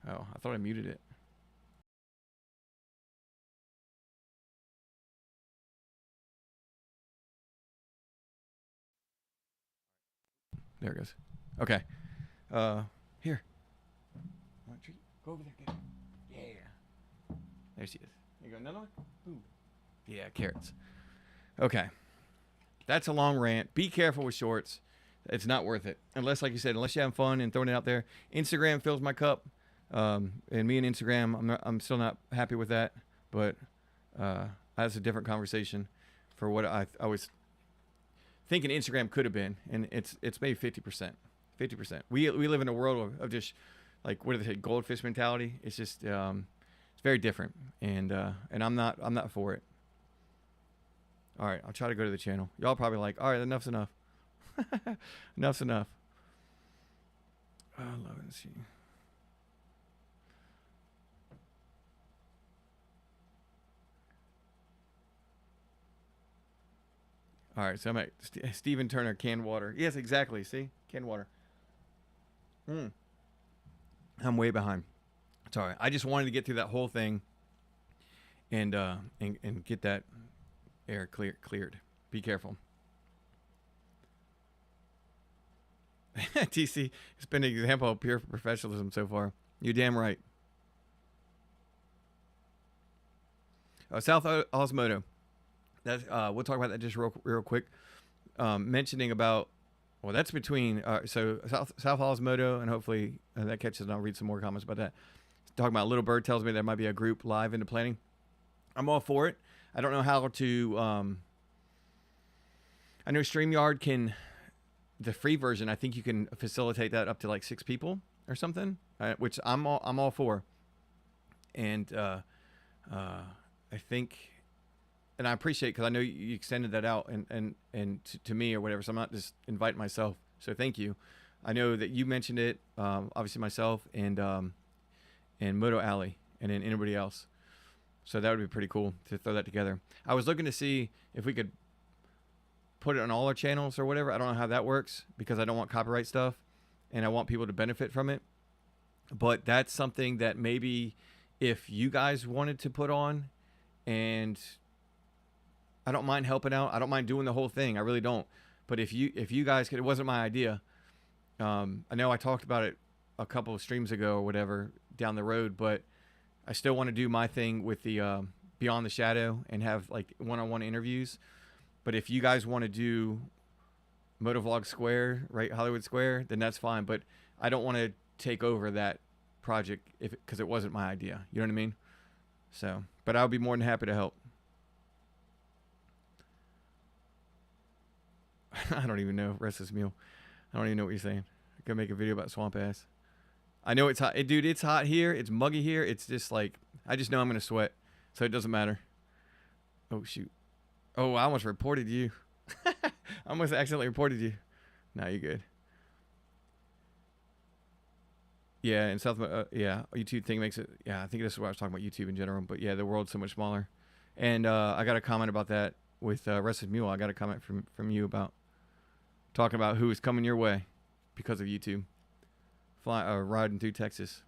Oh, I thought I muted it. There it goes. Okay. Here. Go over there. Get it. Yeah. There she is. There you go. Another one? Boom. Yeah, Carrots. Okay. That's a long rant. Be careful with shorts. It's not worth it. Unless, like you said, unless you're having fun and throwing it out there. Instagram fills my cup. And me and Instagram, I'm still not happy with that. But that's a different conversation for what I was thinking Instagram could have been. And it's maybe 50%. 50%. We live in a world of just, like, what do they say, goldfish mentality. It's just it's very different. And I'm not for it. All right, I'll try to go to the channel. Y'all probably like, all right, enough's enough. Enough's enough. Let's see. All right, so I'm at Stephen Turner, canned water. Yes, exactly. See? Canned water. I'm way behind. Sorry. I just wanted to get through that whole thing and get that air cleared. Be careful. TC, it's been an example of pure professionalism so far. You're damn right. South Osmodo. That's we'll talk about that just real quick. Mentioning about, well, that's between so South Osmodo, and hopefully that catches, and I'll read some more comments about that. Talking about Little Bird tells me there might be a group live into planning. I'm all for it. I don't know how to. I know StreamYard can, the free version. I think you can facilitate that up to like 6 people or something, which I'm all for. And I think, and I appreciate, because I know you extended that out and to me or whatever. So I'm not just inviting myself. So thank you. I know that you mentioned it. Obviously myself and Moto Alley, and then anybody else. So that would be pretty cool to throw that together. I was looking to see if we could put it on all our channels or whatever. I don't know how that works, because I don't want copyright stuff and I want people to benefit from it. But that's something that maybe if you guys wanted to put on, and I don't mind helping out. I don't mind doing the whole thing. I really don't. But if you guys could, it wasn't my idea. I know I talked about it a couple of streams ago or whatever down the road, but I still want to do my thing with the Beyond the Shadow and have like one-on-one interviews. But if you guys want to do Motovlog Square, right, Hollywood Square, then that's fine. But I don't want to take over that project because it wasn't my idea. You know what I mean? So, but I'll be more than happy to help. I don't even know. Restless Mule. I don't even know what you're saying. I could make a video about swamp ass. I know it's hot. Dude, it's hot here. It's muggy here. It's just like, I just know I'm going to sweat. So it doesn't matter. Oh, shoot. Oh, I almost reported you. I almost accidentally reported you. Nah, you're good. Yeah, and yeah, YouTube thing makes it, yeah, I think this is what I was talking about, YouTube in general. But yeah, the world's so much smaller. And I got a comment about that with Restless Mule. I got a comment from you about talking about who is coming your way because of YouTube. Riding through Texas.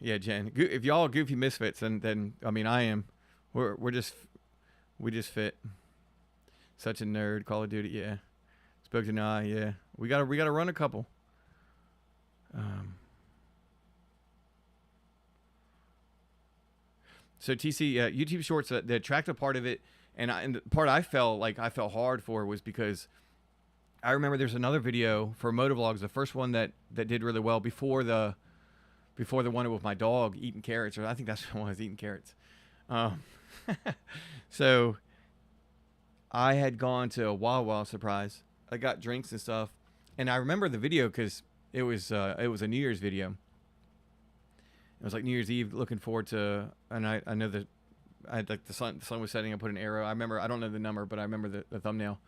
Yeah, Jen. If y'all are goofy misfits, then I mean I am. We just fit. Such a nerd. Call of Duty. Yeah. Spoke to Nah. Yeah. We gotta run a couple. Um. So TC, YouTube Shorts, the attractive part of it, and the part I felt hard for was because I remember there's another video for Motovlogs, the first one that did really well before the one with my dog eating carrots, or I think that's the one I was eating carrots. Um, so I had gone to a Wawa, surprise. I got drinks and stuff, and I remember the video because it was a New Year's video. It was like New Year's Eve, looking forward to, and I know that I had like the sun was setting. I put an arrow. I remember, I don't know the number, but I remember the thumbnail.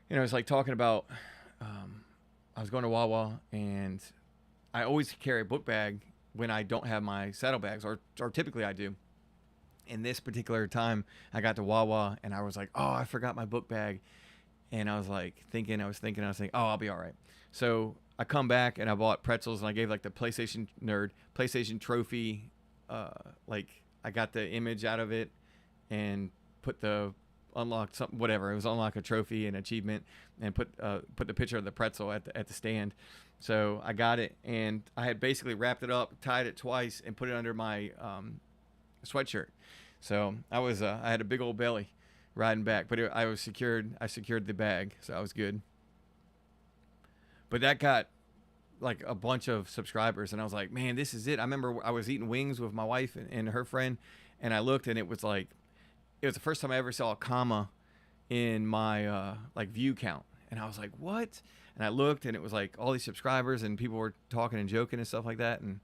And I was like talking about, I was going to Wawa, and I always carry a book bag when I don't have my saddlebags, or typically I do. And this particular time, I got to Wawa, and I was like, oh, I forgot my book bag. And I was thinking, oh, I'll be all right. So I come back and I bought pretzels, and I gave like the PlayStation nerd PlayStation trophy. Like I got the image out of it and put the unlocked something, whatever. It was unlock a trophy and achievement, and put the picture of the pretzel at the stand. So I got it, and I had basically wrapped it up, tied it twice, and put it under my sweatshirt. So I had a big old belly riding back, but I secured the bag, so I was good. But that got like a bunch of subscribers, and I was like, man, this is it. I remember I was eating wings with my wife and her friend, and I looked, and it was the first time I ever saw a comma in my like view count, and I was like, what? And I looked, and it was like all these subscribers, and people were talking and joking and stuff like that, and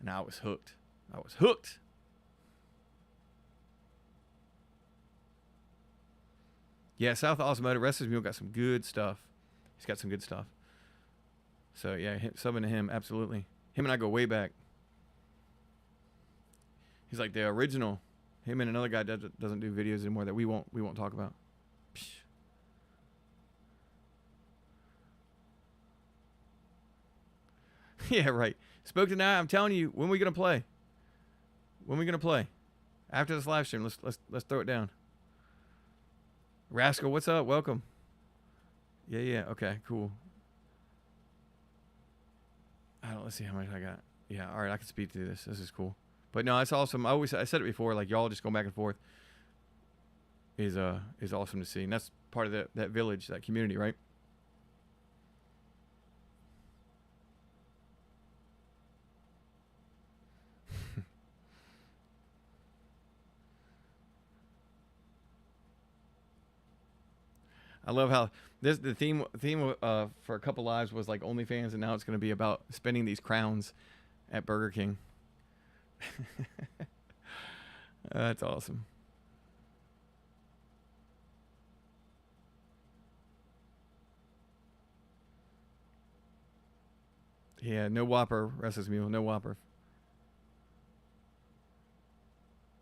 I was hooked. Yeah, South Osmotic Restless Mule got some good stuff. He's got some good stuff. So yeah, subbing to him, absolutely. Him and I go way back. He's like the original. Him and another guy doesn't do videos anymore that we won't talk about. Psh. Yeah, right. Spoke tonight. I'm telling you, when we gonna play? After this live stream, let's throw it down. Rascal, what's up? Welcome. Yeah. Okay, cool. Let's see how much I got. Yeah, all right, I can speed through this. This is cool. But no, it's awesome. I said it before, like y'all just going back and forth is awesome to see. And that's part of that village, that community, right? I love how the theme for a couple lives was like OnlyFans, and now it's going to be about spending these crowns at Burger King. That's awesome. Yeah, no Whopper, Restless Mule, no Whopper.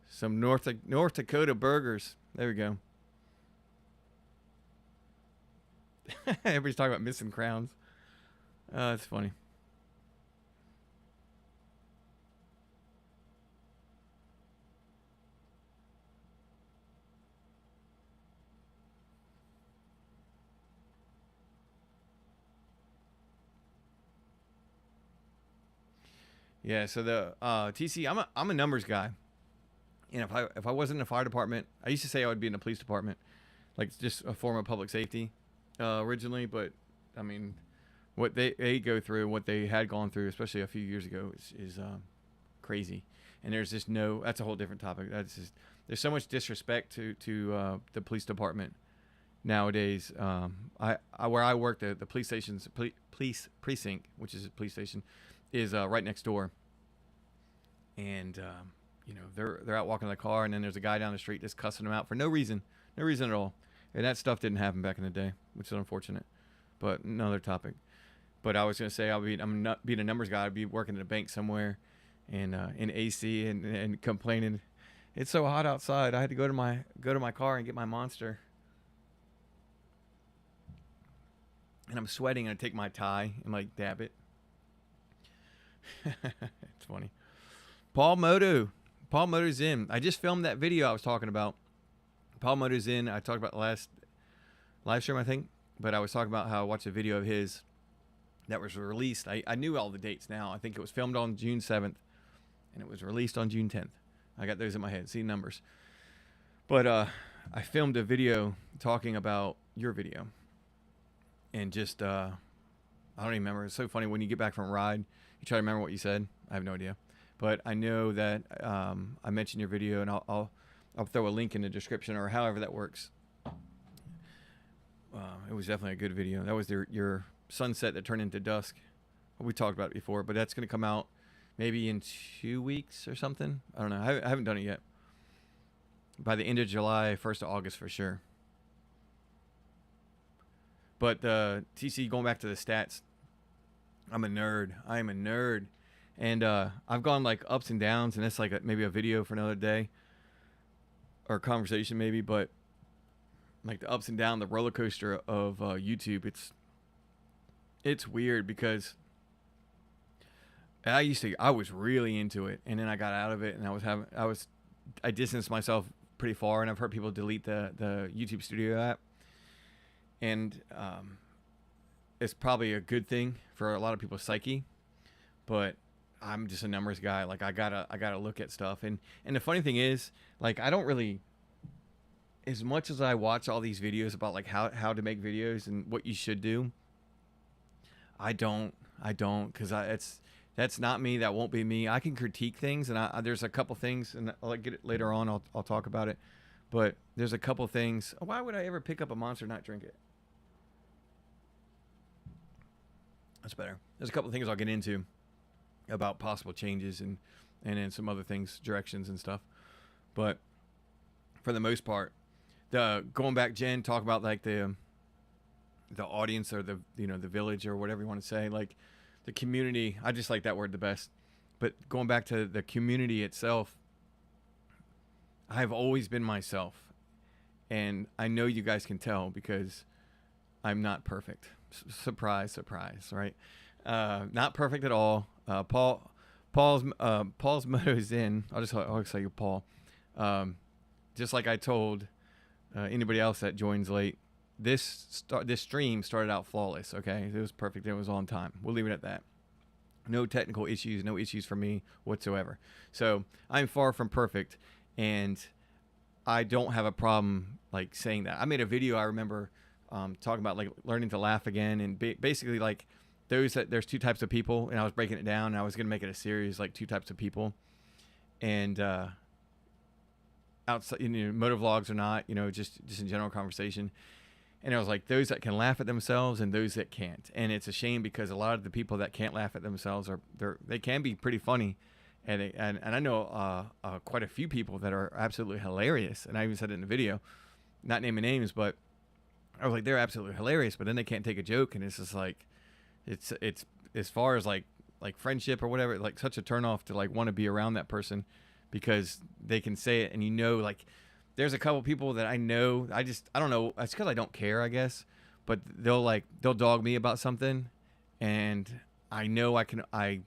Some North Dakota burgers. There we go. Everybody's talking about missing crowns. That's funny. Yeah, so the TC, I'm a numbers guy, and if I wasn't in the fire department, I used to say I would be in the police department, like just a form of public safety, originally. But I mean, what they go through, what they had gone through, especially a few years ago, is crazy. And there's just that's a whole different topic. There's so much disrespect to the police department nowadays. Where I work, the police station's police precinct, which is a police station, is right next door. And they're out walking in the car, and then there's a guy down the street just cussing them out for no reason at all. And that stuff didn't happen back in the day, which is unfortunate. But another topic. But I was gonna say I'm not being a numbers guy. I'd be working at a bank somewhere, and in AC and complaining, it's so hot outside. I had to go to my car and get my Monster, and I'm sweating. And I take my tie and like dab it. It's funny. Paul Moto. Paul Moto's in. I just filmed that video I was talking about. Paul Moto's in. I talked about the last live stream, I think. But I was talking about how I watched a video of his that was released. I knew all the dates now. I think it was filmed on June 7th. And it was released on June 10th. I got those in my head. See numbers. But I filmed a video talking about your video. And just, I don't even remember. It's so funny when you get back from Ryde, you try to remember what you said. I have no idea. But I know that I mentioned your video, and I'll throw a link in the description or however that works. It was definitely a good video. That was your sunset that turned into dusk. We talked about it before, but that's going to come out maybe in 2 weeks or something. I don't know. I haven't done it yet. By the end of July, 1st of August for sure. But TC, going back to the stats, I'm a nerd. I am a nerd. And I've gone like ups and downs, and that's like maybe a video for another day or conversation maybe, but like the ups and downs, the roller coaster of YouTube, it's weird because I was really into it, and then I got out of it, and I distanced myself pretty far, and I've heard people delete the YouTube Studio app, and it's probably a good thing for a lot of people's psyche, but I'm just a numbers guy. Like I gotta look at stuff, and the funny thing is, like I don't really, as much as I watch all these videos about like how to make videos and what you should do, I don't, because that's not me. That won't be me. I can critique things, and there's a couple things, and I'll get it later on. I'll talk about it, but there's a couple things. Why would I ever pick up a Monster and not drink it? That's better. There's a couple things I'll get into about possible changes and then some other things, directions and stuff. But for the most part, going back, Jen, talk about like the audience or the village or whatever you want to say, like the community. I just like that word the best. But going back to the community itself, I've always been myself, and I know you guys can tell because I'm not perfect. Surprise, right? Not perfect at all. Paul's motto is in. I'll tell you, Paul. Just like I told anybody else that joins late, this stream started out flawless. Okay, it was perfect. It was on time. We'll leave it at that. No technical issues. No issues for me whatsoever. So I'm far from perfect, and I don't have a problem like saying that. I made a video. I remember talking about like learning to laugh again, and basically like there's two types of people, and I was breaking it down, and I was going to make it a series like two types of people, and outside, motovlogs or not, just in general conversation. And I was like, those that can laugh at themselves and those that can't. And it's a shame because a lot of the people that can't laugh at themselves they can be pretty funny, and I know quite a few people that are absolutely hilarious. And I even said it in the video, not naming names, but I was like, they're absolutely hilarious, but then they can't take a joke, and it's just like, it's as far as like friendship or whatever, like such a turnoff to like want to be around that person because they can say it, and like there's a couple people that I know, I don't know, it's because I don't care, I guess, but they'll dog me about something, and I know I could, I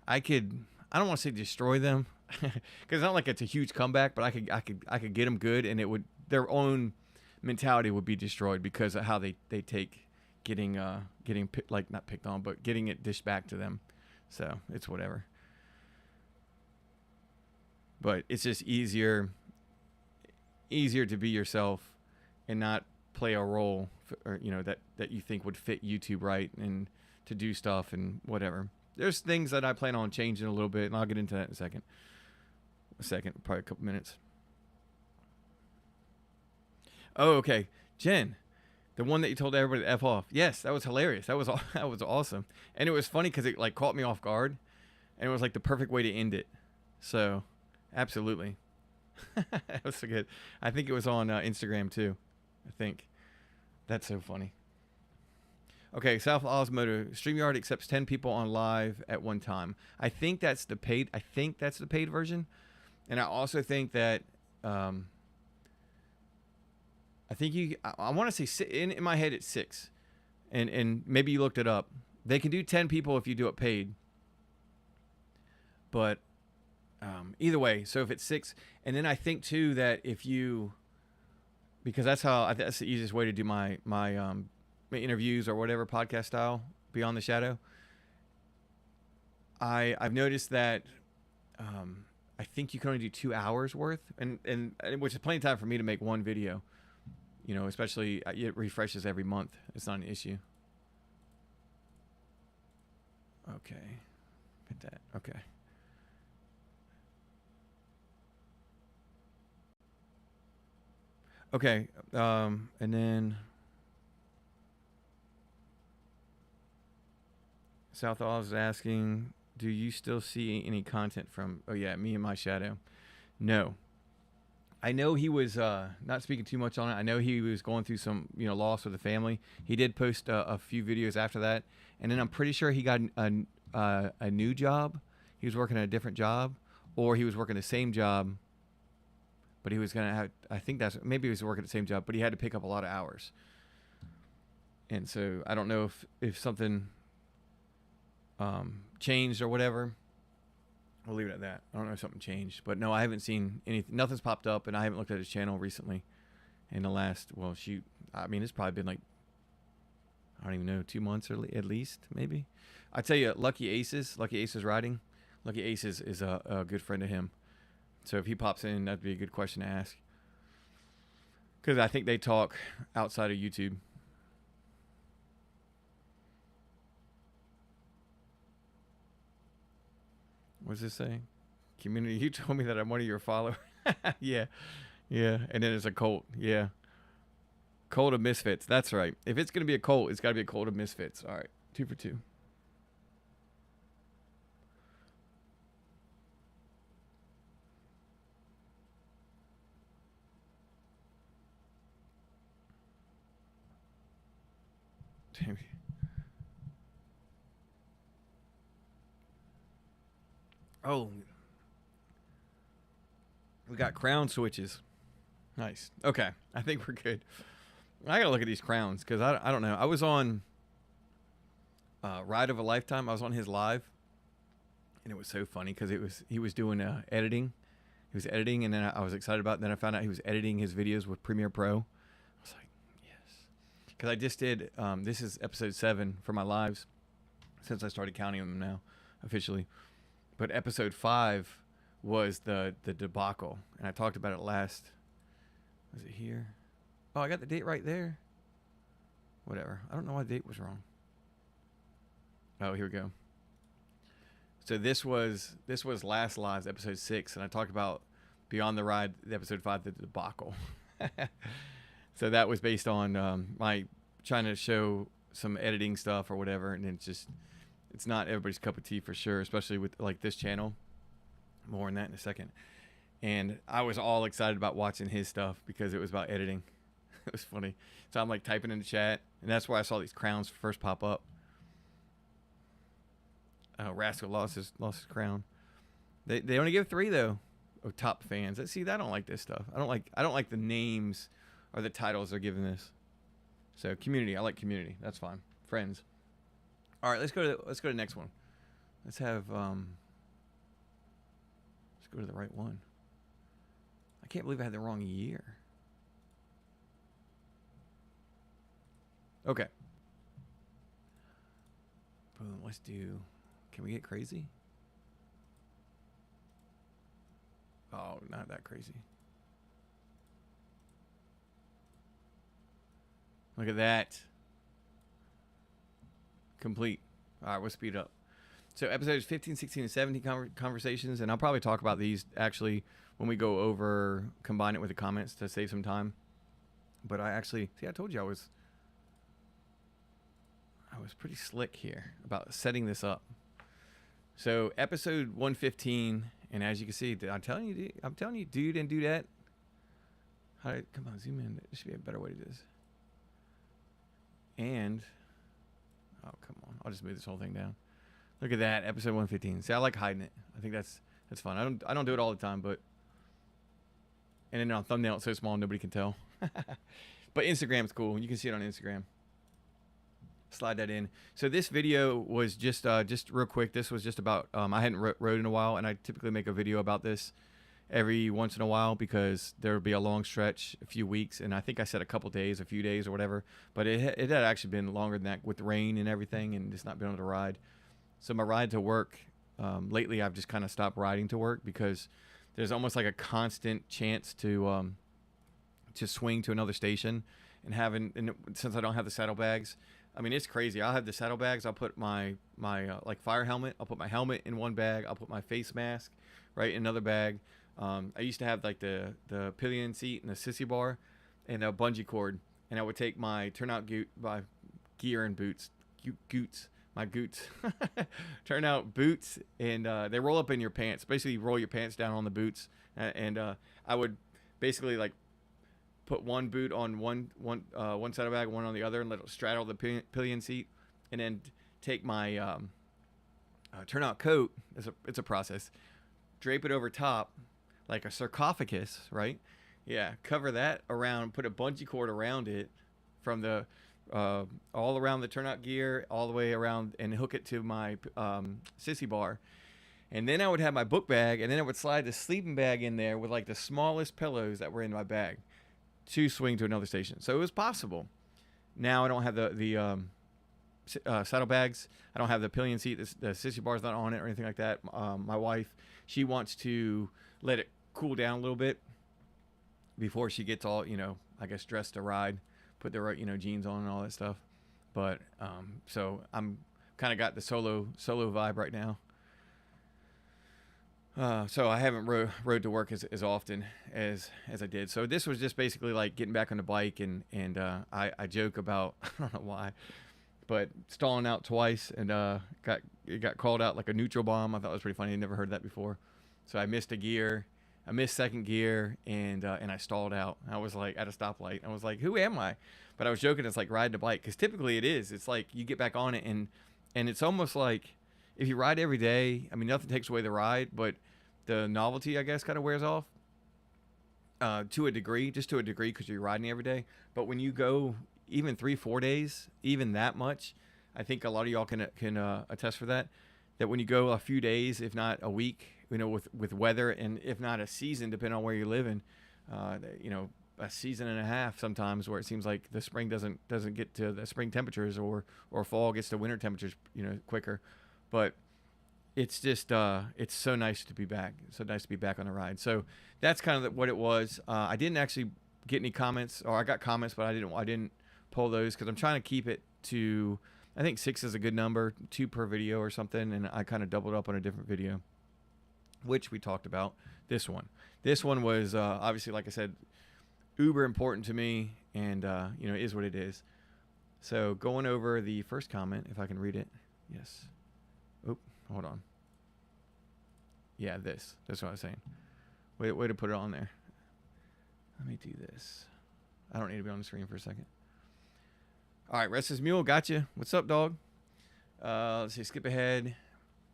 don't want to say destroy them because it's not like it's a huge comeback, but I could get them good, and their own mentality would be destroyed because of how they take getting not picked on, but getting it dished back to them. So it's whatever. But it's just easier to be yourself and not play a role that you think would fit YouTube right, and to do stuff and whatever. There's things that I plan on changing a little bit, and I'll get into that in a second. Probably a couple minutes. Oh, okay. Jen, the one that you told everybody to F off. Yes, that was hilarious. That was awesome. And it was funny because it like caught me off guard, and it was like the perfect way to end it. So, absolutely. That was so good. I think it was on Instagram too. I think. That's so funny. Okay, South Osmodo. StreamYard accepts 10 people on live at one time. I think that's the paid version. And I also think that I want to say in my head it's 6, and maybe you looked it up. They can do 10 people if you do it paid, but Either way, so if it's 6, and then I think too that if you, because that's the easiest way to do my interviews or whatever podcast style, Beyond the Shadow. I've noticed that I think you can only do 2 hours worth, and which is plenty of time for me to make one video. You know, especially it refreshes every month. It's not an issue. Okay, hit that. Okay. Okay, and then South Oz is asking, do you still see any content from? Oh yeah, me and my shadow. No, I know he was not speaking too much on it. I know he was going through some loss with the family. He did post a few videos after that, and then I'm pretty sure he got a new job. He was working at a different job, or he was working the same job. But he was gonna have. I think maybe he was working the same job, but he had to pick up a lot of hours. And so I don't know if something changed or whatever. We'll leave it at that. I don't know if something changed, but no, I haven't seen anything. Nothing's popped up, and I haven't looked at his channel recently. In the last, well, shoot, I mean, it's probably been like, I don't even know, 2 months or at least, maybe. I tell you, Lucky Aces riding. Lucky Aces is a good friend of him. So if he pops in, that'd be a good question to ask. Because I think they talk outside of YouTube. What does this say? Community, you told me that I'm one of your followers. Yeah. Yeah. And then it's a cult. Yeah. Cult of Misfits. That's right. If it's going to be a cult, it's got to be a cult of Misfits. All right. 2 for 2. Damn. Oh, we got crown switches. Nice. Okay, I think we're good. I gotta look at these crowns because I don't know. I was on Ride of a Lifetime. I was on his live, and it was so funny because he was doing editing. He was editing, and then I was excited about it. Then I found out he was editing his videos with Premiere Pro. I was like, yes, because I just did. This is episode 7 for my lives since I started counting them now officially. But episode 5 was the debacle, and I talked about it last. Was it here? Oh, I got the date right there. Whatever. I don't know why the date was wrong. Oh, here we go. So this was last live's episode 6, and I talked about Beyond the Ride, the episode 5, the debacle. So that was based on my trying to show some editing stuff or whatever, and it's not everybody's cup of tea for sure, especially with like this channel. More on that in a second. And I was all excited about watching his stuff because it was about editing. It was funny. So I'm like typing in the chat, and that's why I saw these crowns first pop up. Rascal lost his crown. They only give 3 though. Oh, top fans. See, I don't like this stuff. I don't like the names or the titles they're giving this. So community, I like community. That's fine. Friends. All right, let's go to the next one. Let's have let's go to the right one. I can't believe I had the wrong year. Okay. Boom. Let's do. Can we get crazy? Oh, not that crazy. Look at that. Complete. All right, we'll speed up. So episodes 15, 16, and 17 conversations, and I'll probably talk about these actually when we go over, combine it with the comments to save some time. But I told you I was pretty slick here about setting this up. So episode 115, and as you can see, I'm telling you, dude and dudette. Come on, zoom in. There should be a better way to do this. And oh, come on, I'll just move this whole thing down. Look at that, episode 115. See, I like hiding it. I think that's fun. I don't do it all the time, but and then on thumbnail it's so small nobody can tell. But Instagram's cool. You can see it on Instagram. slide that in. So this video was just real quick. This was just about I hadn't rode in a while, and I typically make a video about this every once in a while because there would be a long stretch, a few weeks, and I think I said a couple days, a few days or whatever, but it had actually been longer than that with rain and everything and just not being able to ride. So my ride to work, lately I've just kind of stopped riding to work because there's almost like a constant chance to swing to another station, and since I don't have the saddlebags, I mean, it's crazy. I'll have the saddlebags. I'll put my like fire helmet. I'll put my helmet in one bag. I'll put my face mask right in another bag. I used to have like the pillion seat and the sissy bar and a bungee cord, and I would take my turnout gear and boots, my goots, turnout boots, and they roll up in your pants. Basically, you roll your pants down on the boots, and I would basically like put one boot on one saddlebag, one on the other, and let it straddle the pillion seat, and then take my turnout coat. It's a process. Drape it over top like a sarcophagus, right? Yeah, cover that around, put a bungee cord around it from the all around the turnout gear, all the way around, and hook it to my sissy bar. And then I would have my book bag, and then I would slide the sleeping bag in there with like the smallest pillows that were in my bag to swing to another station. So it was possible. Now I don't have the saddlebags. I don't have the pillion seat. The sissy bar's not on it or anything like that. My wife, she wants to let it cool down a little bit before she gets all, I guess dressed to ride, put the right, jeans on and all that stuff. But so I'm kind of got the solo vibe right now. So I haven't rode to work as often as I did. So this was just basically like getting back on the bike, and I joke about, I don't know why, but stalling out twice, and it got called out like a neutral bomb. I thought it was pretty funny. I never heard that before. So I missed a gear. I missed second gear, and I stalled out. I was like at a stoplight. I was like, who am I? But I was joking. It's like riding a bike, because typically it is. It's like you get back on it, and it's almost like if you ride every day, I mean, nothing takes away the ride, but the novelty, I guess, kind of wears off to a degree, because you're riding every day. But when you go even 3-4 days, even that much, I think a lot of y'all can attest for that when you go a few days, if not a week, with weather, and if not a season, depending on where you're living, a season and a half sometimes, where it seems like the spring doesn't get to the spring temperatures, or fall gets to winter temperatures, quicker. But it's just it's so nice to be back. So nice to be back on the ride. So that's kind of what it was. I didn't actually get any comments, or I got comments, but I didn't pull those, because I'm trying to keep it to, I think 6 is a good number, 2 per video or something, and I kind of doubled up on a different video, which we talked about. This one was obviously, like I said, uber important to me, and it is what it is. So going over the first comment, if I can read it. Yes. Oh, hold on. Yeah, that's what I was saying. Way to put it on there. Let me do this. I don't need to be on the screen for a second. All right, Restless Mule, gotcha. What's up, dog? Let's see, skip ahead.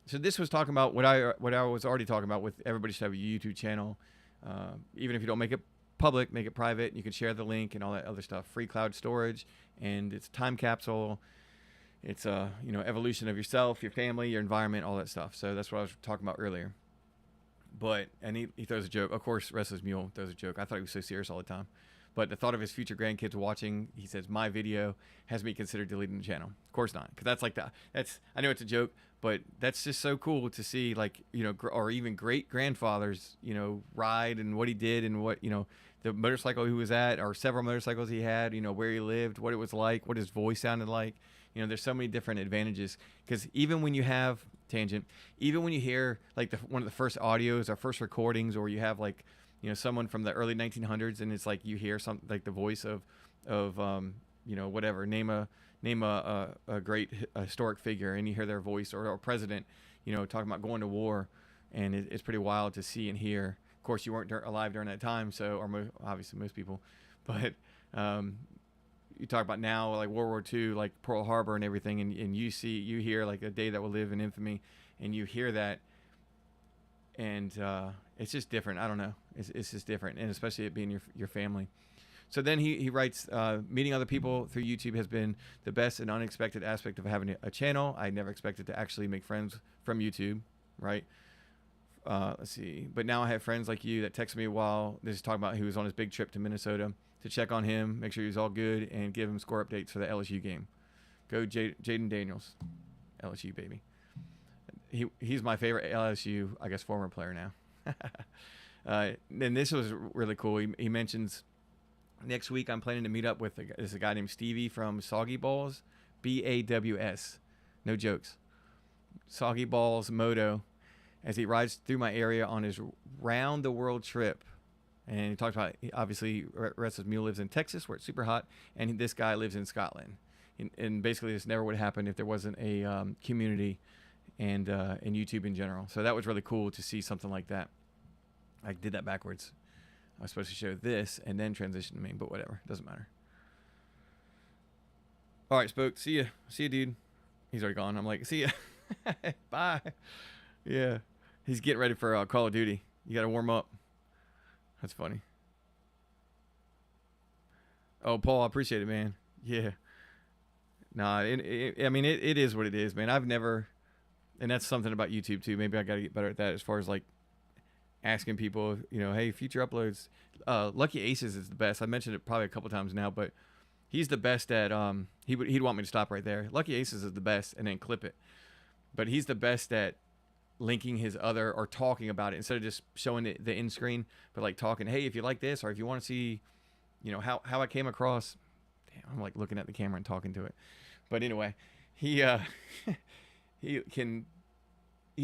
So this was talking about what I was already talking about, with everybody should have a YouTube channel. Even if you don't make it public, make it private. You can share the link and all that other stuff. Free cloud storage, and it's a time capsule. It's evolution of yourself, your family, your environment, all that stuff. So that's what I was talking about earlier. And he throws a joke. Of course, Restless Mule throws a joke. I thought he was so serious all the time. But the thought of his future grandkids watching, he says, my video has me consider deleting the channel. Of course not, because that's like I know it's a joke, but that's just so cool to see, like, or even great grandfathers, ride, and what he did, and what, the motorcycle he was at, or several motorcycles he had, where he lived, what it was like, what his voice sounded like. There's so many different advantages, because even when you have even when you hear like one of the first audios or first recordings, or you have like, someone from the early 1900s, and it's like you hear something like the voice of whatever, name a great historic figure, and you hear their voice, or a president, talking about going to war, and it's pretty wild to see and hear. Of course, you weren't alive during that time, so, or obviously most people, but you talk about now, like World War II, like Pearl Harbor and everything, and you hear like a day that will live in infamy, and you hear that, and it's just different. I don't know. It's just different, and especially it being your family. So then he writes, meeting other people through YouTube has been the best and unexpected aspect of having a channel. I never expected to actually make friends from YouTube, right? Let's see. But now I have friends like you that text me while this is talking about he was on his big trip to Minnesota to check on him, make sure he's all good, and give him score updates for the LSU game. Go Jaden Daniels, LSU baby. He's my favorite LSU, I guess, former player now. And this was really cool. He mentions next week I'm planning to meet up with there's a guy named Stevie from Soggy Balls, BAWS. No jokes. Soggy Balls Moto, as he rides through my area on his round the world trip. And he talks about, obviously, Rest's mule lives in Texas where it's super hot, and this guy lives in Scotland. And basically, this never would have happened if there wasn't a community and YouTube in general. So that was really cool to see something like that. I did that backwards. I was supposed to show this and then transition to me, but whatever. Doesn't matter. All right, Spoke. See ya. See ya, dude. He's already gone. I'm like, see ya. Bye. Yeah. He's getting ready for Call of Duty. You got to warm up. That's funny. Oh, Paul, I appreciate it, man. Yeah. Nah, I mean, it is what it is, man. I've never, and that's something about YouTube too. Maybe I got to get better at that as far as like asking people, hey, future uploads. Lucky Aces is the best. I mentioned it probably a couple times now, but he's the best at, he'd want me to stop right there. Lucky Aces is the best and then clip it. But he's the best at linking his other or talking about it instead of just showing the end screen, but like talking, hey, if you like this, or if you want to see, how I came across. Damn, I'm like looking at the camera and talking to it. But anyway, he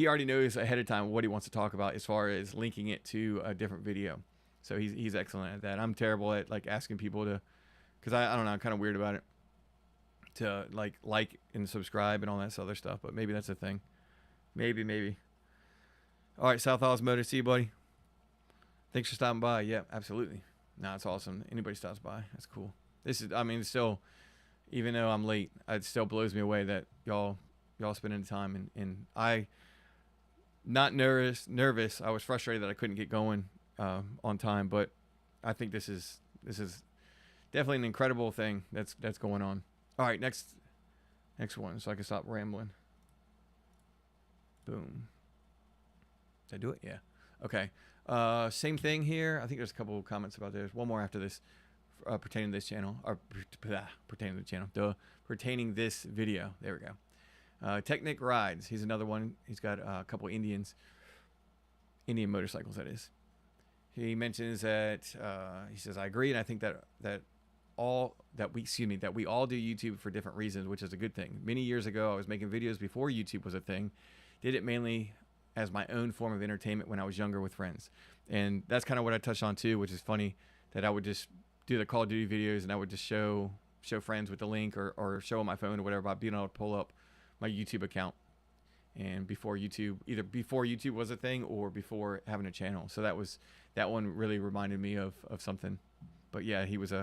already knows ahead of time what he wants to talk about as far as linking it to a different video. So he's excellent at that. I'm terrible at like asking people to, because I don't know, I'm kind of weird about it, to like and subscribe and all that other stuff. But maybe that's a thing. Maybe. All right, South Oz Motor, see you, buddy. Thanks for stopping by. Yeah, absolutely. Nah, it's awesome. Anybody stops by, that's cool. This is, I mean, still, even though I'm late, it still blows me away that y'all spending time, and I, not nervous. I was frustrated that I couldn't get going on time, but I think this is definitely an incredible thing that's going on. All right, next one, so I can stop rambling. Boom. Did I do it? Yeah. Okay. Same thing here. I think there's a couple of comments about this. One more after this, pertaining to this channel, or pertaining to the channel. Pertaining this video. There we go. Technic Rides. He's another one. He's got a couple of Indian motorcycles. That is. He mentions that he says, I agree, and I think that we all do YouTube for different reasons, which is a good thing. Many years ago, I was making videos before YouTube was a thing. Did it mainly as my own form of entertainment when I was younger with friends. And that's kind of what I touched on too, which is funny that I would just do the Call of Duty videos and I would just show friends with the link or show on my phone or whatever about being able to pull up my YouTube account. And either before YouTube was a thing or before having a channel. So that one really reminded me of something. But yeah, he was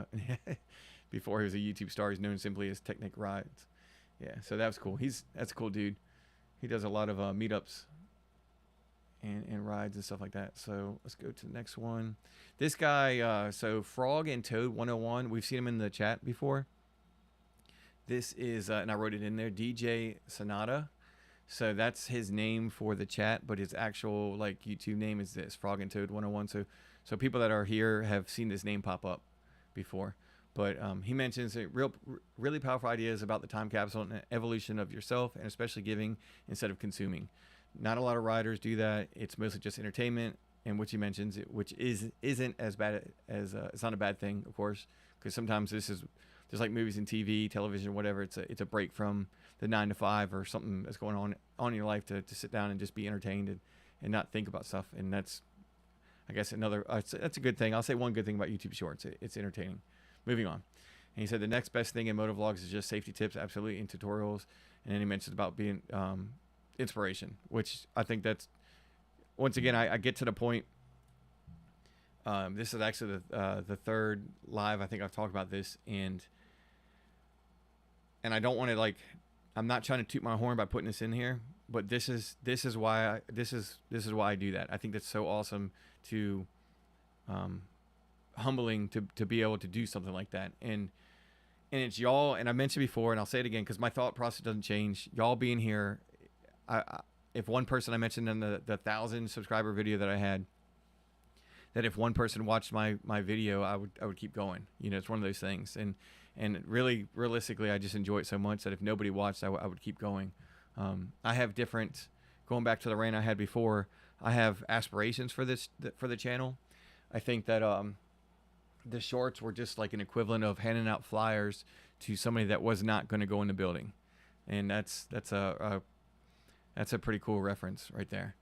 before he was a YouTube star, he's known simply as Technic Rides. Yeah, so that was cool. That's a cool dude. He does a lot of meetups and rides and stuff like that. So let's go to the next one. This guy, so Frog and Toad 101, we've seen him in the chat before. This is, and I wrote it in there, DJ Sonata. So that's his name for the chat, but his actual like YouTube name is this, Frog and Toad 101. So people that are here have seen this name pop up before. But he mentions really powerful ideas about the time capsule and evolution of yourself, and especially giving instead of consuming. Not a lot of riders do that. It's mostly just entertainment, and which he mentions, which isn't as bad as it's not a bad thing, of course, because sometimes this is just like movies and TV, television, whatever. It's a break from the 9 to 5 or something that's going on in your life to sit down and just be entertained and not think about stuff. And that's, I guess, that's a good thing. I'll say one good thing about YouTube Shorts. It's entertaining. Moving on. And he said the next best thing in motovlogs is just safety tips, absolutely, and tutorials. And then he mentions about being inspiration, which I think that's, once again, I get to the point. This is actually the third live I think I've talked about this, and I don't want to like, I'm not trying to toot my horn by putting this in here, but this is why I do that. I think that's so awesome to humbling to be able to do something like that. And it's y'all, and I mentioned before, and I'll say it again because my thought process doesn't change. Y'all being here, if one person, I mentioned in the 1,000 subscriber video that I had, that if one person watched my video, I would keep going. You know, it's one of those things. And really, realistically, I just enjoy it so much that if nobody watched, I would keep going. I have different, going back to the rant I had before, I have aspirations for the channel. I think that the shorts were just like an equivalent of handing out flyers to somebody that was not going to go in the building, and that's a pretty cool reference right there.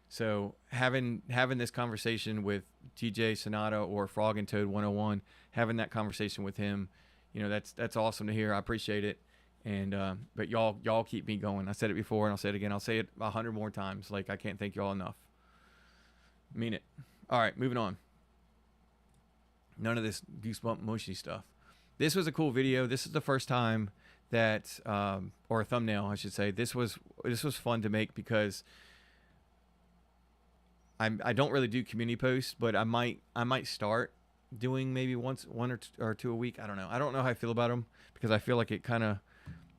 So having this conversation with TJ Sonata or Frog and Toad 101, having that conversation with him, you know, that's awesome to hear. I appreciate it. And but y'all keep me going. I said it before and I'll say it again. I'll say it 100 more times. Like, I can't thank y'all enough. Mean it. All right, moving on. None of this goosebump mushy stuff. This was a cool video. This is the first time that or a thumbnail, I should say. This was fun to make because I don't really do community posts, but I might start doing maybe one or two a week. I don't know. I don't know how I feel about them because I feel like it kind of,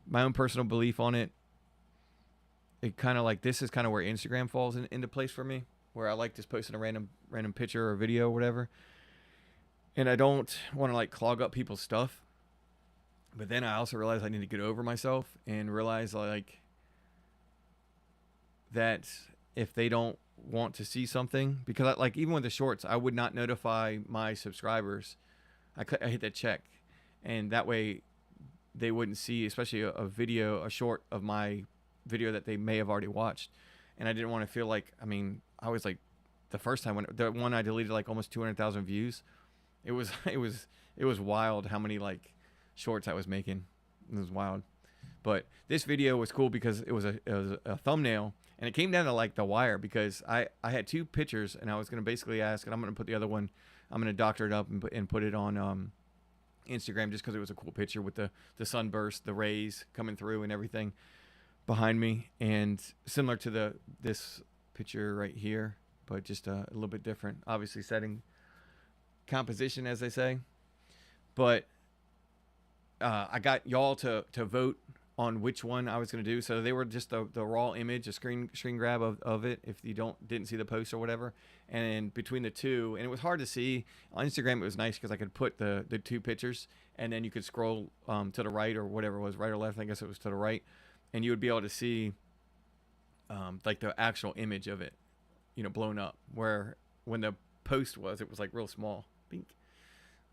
my own personal belief on it, it kind of like, this is kind of where Instagram falls into place for me, where I like just posting a random picture or video or whatever. And I don't want to like clog up people's stuff. But then I also realize I need to get over myself and realize like that if they don't want to see something, because like even with the shorts, I would not notify my subscribers. I hit that check, and that way they wouldn't see, especially a short of my video that they may have already watched. And I didn't want to feel like, I mean, I was like, the first time the one I deleted like almost 200,000 views. It was wild how many like shorts I was making. It was wild. But this video was cool because it was a thumbnail, and it came down to like the wire because I had two pictures, and I was going to basically ask, and I'm going to put the other one, I'm going to doctor it up and put it on Instagram just because it was a cool picture with the sunburst, the rays coming through and everything behind me, and similar to this picture right here, but just a little bit different, obviously setting composition, as they say. But I got y'all to vote on which one I was going to do. So they were just the raw image, a screen grab of it if you didn't see the post or whatever. And between the two, and it was hard to see on Instagram, it was nice because I could put the two pictures, and then you could scroll to the right or whatever it was, right or left, I guess it was to the right, and you would be able to see like the actual image of it, you know, blown up, where when the post was, it was like real small. Bink.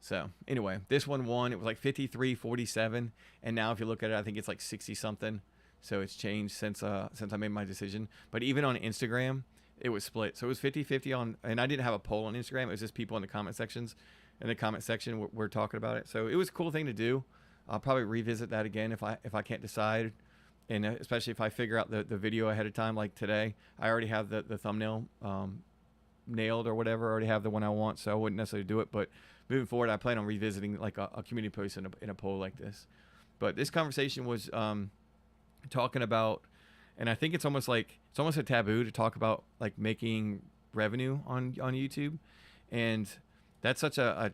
So anyway, this one won. It was like 53-47, and now if you look at it, I think it's like 60 something. So it's changed since I made my decision. But even on Instagram, it was split. So it was 50-50 on, and I didn't have a poll on Instagram. It was just people in the comment sections. In the comment section, we're talking about it. So it was a cool thing to do. I'll probably revisit that again if I can't decide, and especially if I figure out the video ahead of time. Like today, I already have the thumbnail nailed or whatever. I already have the one I want, so I wouldn't necessarily do it. But moving forward, I plan on revisiting like a community post in a poll like this. But this conversation was talking about, and I think it's almost a taboo to talk about like making revenue on YouTube, and that's such a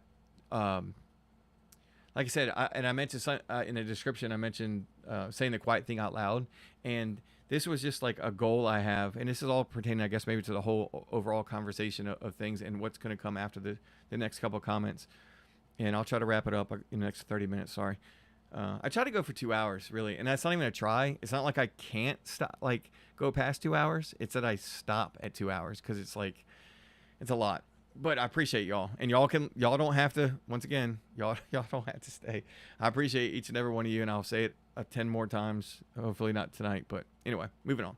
like I said, I mentioned in the description, I mentioned saying the quiet thing out loud, and this was just like a goal I have, and this is all pertaining, I guess, maybe to the whole overall conversation of things and what's going to come after the next couple of comments. And I'll try to wrap it up in the next 30 minutes. Sorry. I try to go for 2 hours, really, and that's not even a try. It's not like I can't stop, like go past 2 hours. It's that I stop at 2 hours because it's like, it's a lot. But I appreciate y'all, and y'all don't have to. Once again, y'all don't have to stay. I appreciate each and every one of you, and I'll say it 10 more times. Hopefully not tonight, but anyway, moving on.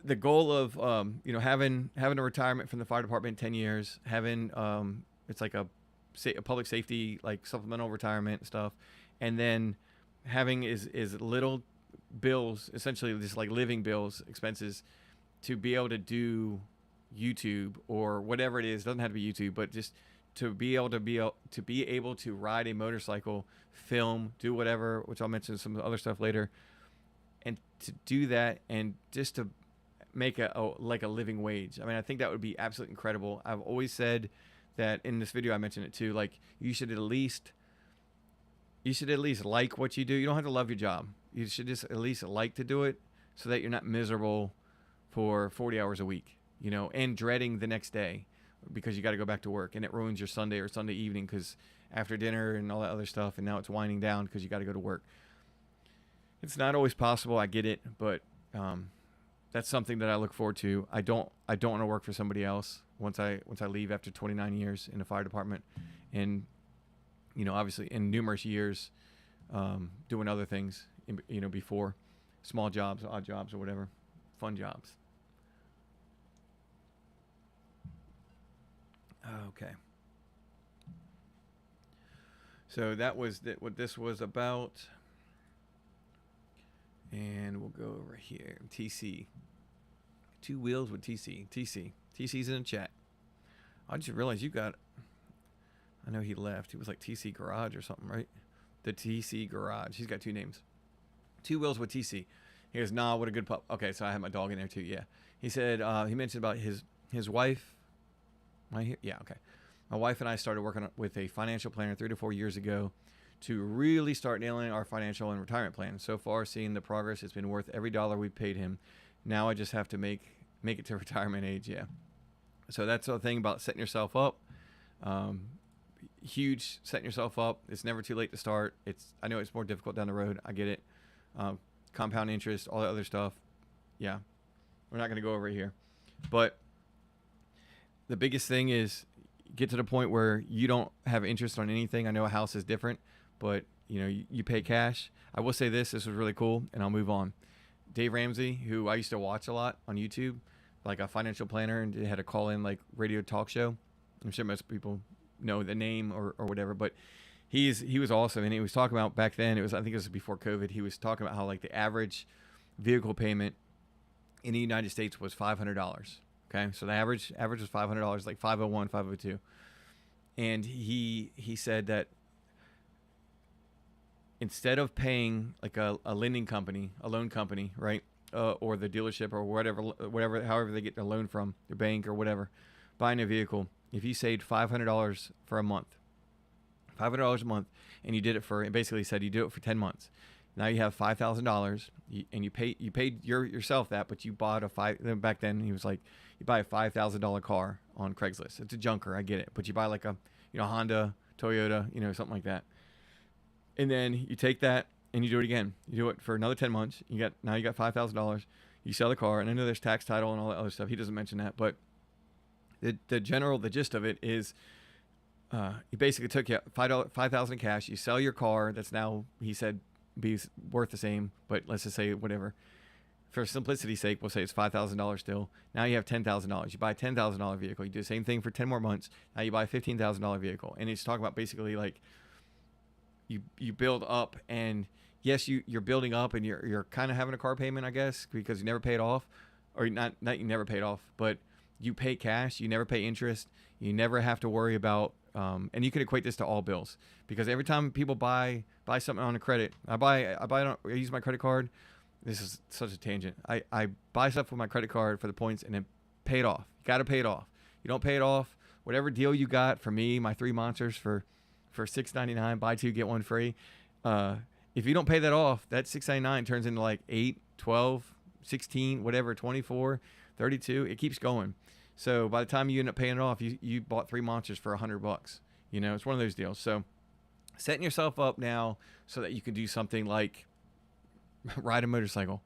The goal of having a retirement from the fire department in 10 years, having it's like a public safety like supplemental retirement stuff, and then having is little bills, essentially just like living bills, expenses, to be able to do YouTube or whatever it is. It doesn't have to be YouTube, but just to be able to ride a motorcycle, film, do whatever, which I'll mention some other stuff later, and to do that and just to make a living wage. I mean, I think that would be absolutely incredible. I've always said that in this video I mentioned it too. Like you should at least like what you do. You don't have to love your job. You should just at least like to do it so that you're not miserable for 40 hours a week, you know, and dreading the next day because you got to go back to work and it ruins your Sunday or Sunday evening because after dinner and all that other stuff, and now it's winding down because you got to go to work. It's not always possible. I get it, but that's something that I look forward to. I don't want to work for somebody else once I leave after 29 years in the fire department, and you know, obviously in numerous years doing other things, you know, before small jobs, odd jobs, or whatever, fun jobs. Okay. So that was what this was about. And we'll go over here. TC. 2 wheels with TC. TC's in the chat. I just realized you got... I know he left. He was like TC Garage or something, right? The TC Garage. He's got 2 names. 2 wheels with TC. He goes, nah, what a good pup. Okay, so I had my dog in there too, yeah. He said, he mentioned about his wife. Am I here? Yeah, okay. My wife and I started working with a financial planner 3 to 4 years ago to really start nailing our financial and retirement plan. So far, seeing the progress, it's been worth every dollar we paid him. Now I just have to make it to retirement age, yeah. So that's the thing about setting yourself up. Huge setting yourself up. It's never too late to start. I know it's more difficult down the road. I get it. Compound interest, all that other stuff. Yeah, we're not going to go over it here. But the biggest thing is get to the point where you don't have interest on anything. I know a house is different, but you know, you pay cash. I will say this was really cool, and I'll move on. Dave Ramsey, who I used to watch a lot on YouTube, like a financial planner, and had a call-in like radio talk show. I'm sure most people know the name or whatever, but he was awesome. And he was talking about back then, I think it was before COVID, he was talking about how like the average vehicle payment in the United States was $500. Okay, so the average was $500, like 501, 502. And he said that instead of paying like a lending company, a loan company, right, or the dealership or whatever, however they get their loan from, their bank or whatever, buying a vehicle, if you saved $500 for a month, $500 a month, and you did it for, it basically said you do it for 10 months. Now you have $5,000, and you paid yourself that, but you bought back then he was like, you buy a $5,000 car on Craigslist. It's a junker, I get it, but you buy like a, you know, Honda, Toyota, you know, something like that. And then you take that and you do it again. You do it for another 10 months. Now you got $5,000. You sell the car, and I know there's tax, title, and all that other stuff. He doesn't mention that, but the gist of it is, you basically took $5,000 in cash. You sell your car. That's now, he said, be worth the same, but let's just say whatever. For simplicity's sake, we'll say it's $5,000 still. Now you have $10,000. You buy a $10,000 vehicle. You do the same thing for 10 more months. Now you buy a $15,000 vehicle. And it's talking about basically like you build up, and yes, you're building up, and you're kind of having a car payment, I guess, because you never paid off, or not you never paid off, but you pay cash. You never pay interest. You never have to worry about, and you can equate this to all bills, because every time people buy something on a credit, I use my credit card. This is such a tangent. I buy stuff with my credit card for the points and then pay it off. You got to pay it off. You don't pay it off, whatever deal you got, for me, my 3 monsters for $6.99, buy 2 get 1 free. If you don't pay that off, that $6.99 turns into like 8, 12, 16, whatever, 24, 32. It keeps going. So by the time you end up paying it off, you bought 3 monsters for $100. You know, it's one of those deals. So setting yourself up now so that you can do something like ride a motorcycle.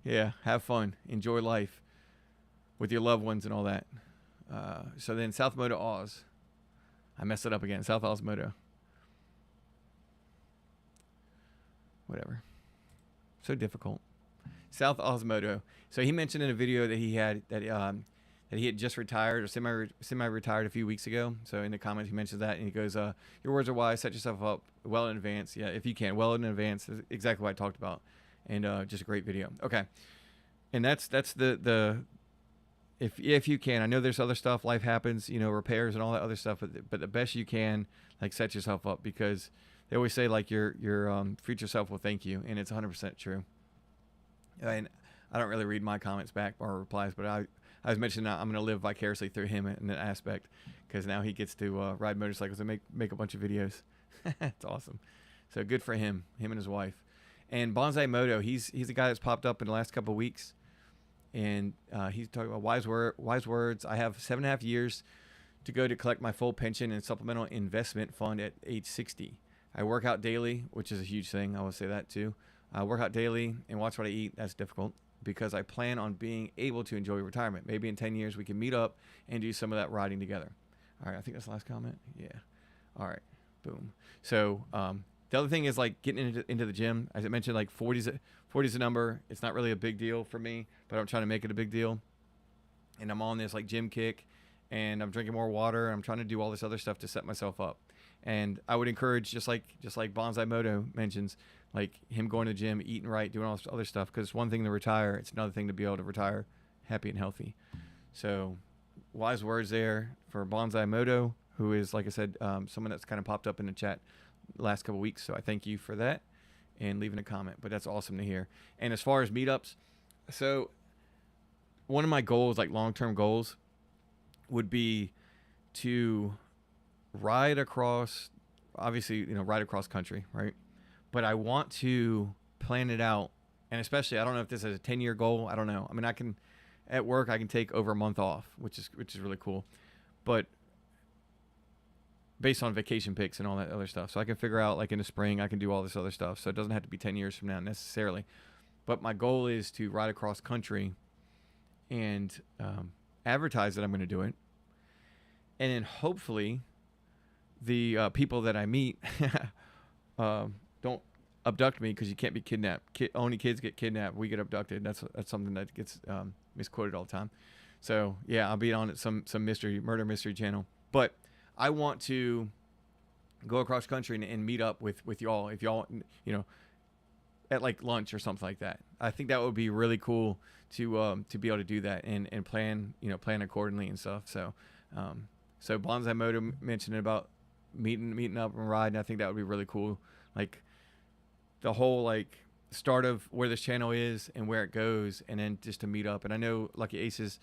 Yeah, have fun, enjoy life with your loved ones and all that. So then South Moto Oz. I messed it up again. South Oz Moto. Whatever. So difficult. South Oz Moto. So he mentioned in a video that he had that he had just retired or semi-retired a few weeks ago. So in the comments he mentions that, and he goes, "Your words are wise. Set yourself up well in advance. Yeah, if you can, well in advance." That's exactly what I talked about, and just a great video. Okay, and that's the if you can. I know there's other stuff. Life happens, you know, repairs and all that other stuff. But the best you can, like, set yourself up, because they always say like your future self will thank you, and it's 100% true. And I don't really read my comments back or replies, but I was mentioning I'm going to live vicariously through him in that aspect, because now he gets to ride motorcycles and make a bunch of videos. It's awesome. So good for him and his wife. And Bonsai Moto, he's a guy that's popped up in the last couple of weeks, and he's talking about wise words. I have 7.5 years to go to collect my full pension and supplemental investment fund at age 60. I work out daily, which is a huge thing. I will say that too. I work out daily and watch what I eat. That's difficult because I plan on being able to enjoy retirement. Maybe in 10 years we can meet up and do some of that riding together. All right, I think that's the last comment. Yeah. All right. Boom. So the other thing is like getting into the gym. As I mentioned, like 40 is a number. It's not really a big deal for me, but I'm trying to make it a big deal. And I'm on this like gym kick, and I'm drinking more water. And I'm trying to do all this other stuff to set myself up. And I would encourage, just like Bonsai Moto mentions, like him going to the gym, eating right, doing all this other stuff. Because it's one thing to retire. It's another thing to be able to retire happy and healthy. So wise words there for Bonsai Moto, who is, like I said, someone that's kind of popped up in the chat the last couple of weeks. So I thank you for that and leaving a comment. But that's awesome to hear. And as far as meetups, so one of my goals, like long-term goals, would be to ride across, obviously, ride across country, right? But I want to plan it out. And especially, I don't know if this is a 10-year goal. I don't know. I mean, at work, I can take over a month off, which is really cool. But based on vacation picks and all that other stuff. So I can figure out, like in the spring, I can do all this other stuff. So it doesn't have to be 10 years from now necessarily. But my goal is to ride across country and advertise that I'm going to do it. And then hopefully the people that I meet don't abduct me, because you can't be kidnapped. Only kids get kidnapped. We get abducted. That's something that gets misquoted all the time. So yeah, I'll be on some murder mystery channel. But I want to go across country and meet up with y'all. If y'all, at like lunch or something like that. I think that would be really cool to be able to do that and plan accordingly and stuff. So so Bonsai Moto mentioned about meeting up and riding. I think that would be really cool. Like the whole like start of where this channel is and where it goes, and then just to meet up. And I know Lucky Aces,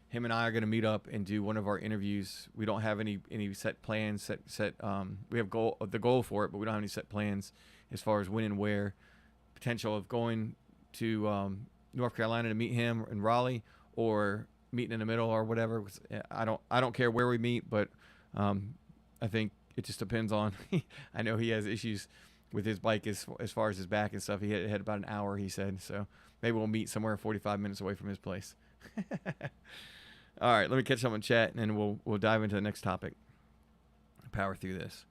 him and I are going to meet up and do one of our interviews. We don't have any set plans. We have the goal for it, but we don't have any set plans as far as when and where. Potential of going to North Carolina to meet him in Raleigh, or meeting in the middle or whatever. I don't care where we meet, but I think it just depends on. I know he has issues with his bike as far as his back and stuff. He had about an hour, he said. So maybe we'll meet somewhere 45 minutes away from his place. All right, let me catch up on chat, and then we'll dive into the next topic. Power through this.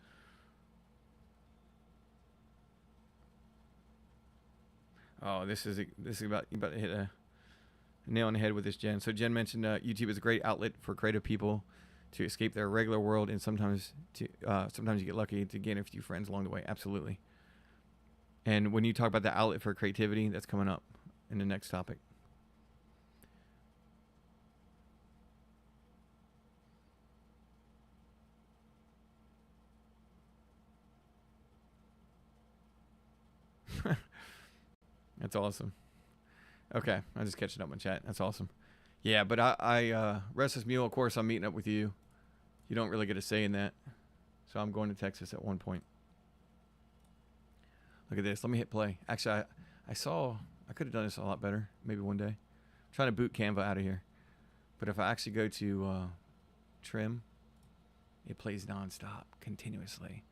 Oh, this is about you about to hit a nail on the head with this, Jen. So Jen mentioned YouTube is a great outlet for creative people to escape their regular world, and sometimes you get lucky to gain a few friends along the way. Absolutely. And when you talk about the outlet for creativity, that's coming up in the next topic. That's awesome. Okay, I'm just catching up on chat. That's awesome. Yeah, but I Restless Mule, of course, I'm meeting up with you. You don't really get a say in that. So I'm going to Texas at one point. Look at this. Let me hit play. Actually, I could have done this a lot better. Maybe one day. I'm trying to boot Canva out of here. But if I actually go to trim, it plays nonstop, continuously.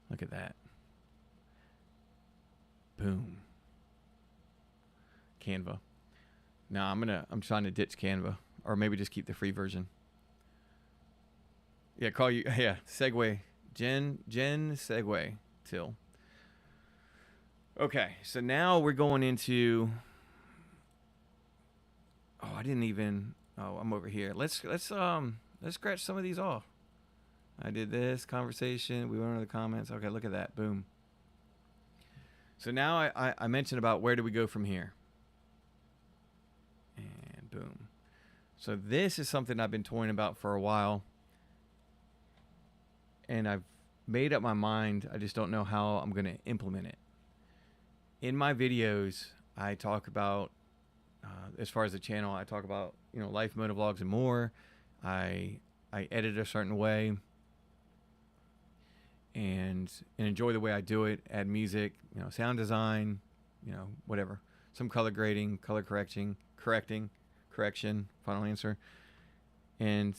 Look at that. Boom. Canva. Now I'm trying to ditch Canva, or maybe just keep the free version. Yeah, Segway. Jen Segway Till. Okay, so now we're going into. Oh, I'm over here. Let's scratch some of these off. I did this conversation. We went over the comments. Okay, look at that. Boom. So now I mentioned about where do we go from here. And boom. So this is something I've been toying about for a while. And I've made up my mind. I just don't know how I'm going to implement it. In my videos, I talk about as far as the channel, I talk about, life motovlogs and more. I edit a certain way and enjoy the way I do it. Add music, sound design, whatever. Some color grading, color correction, final answer. And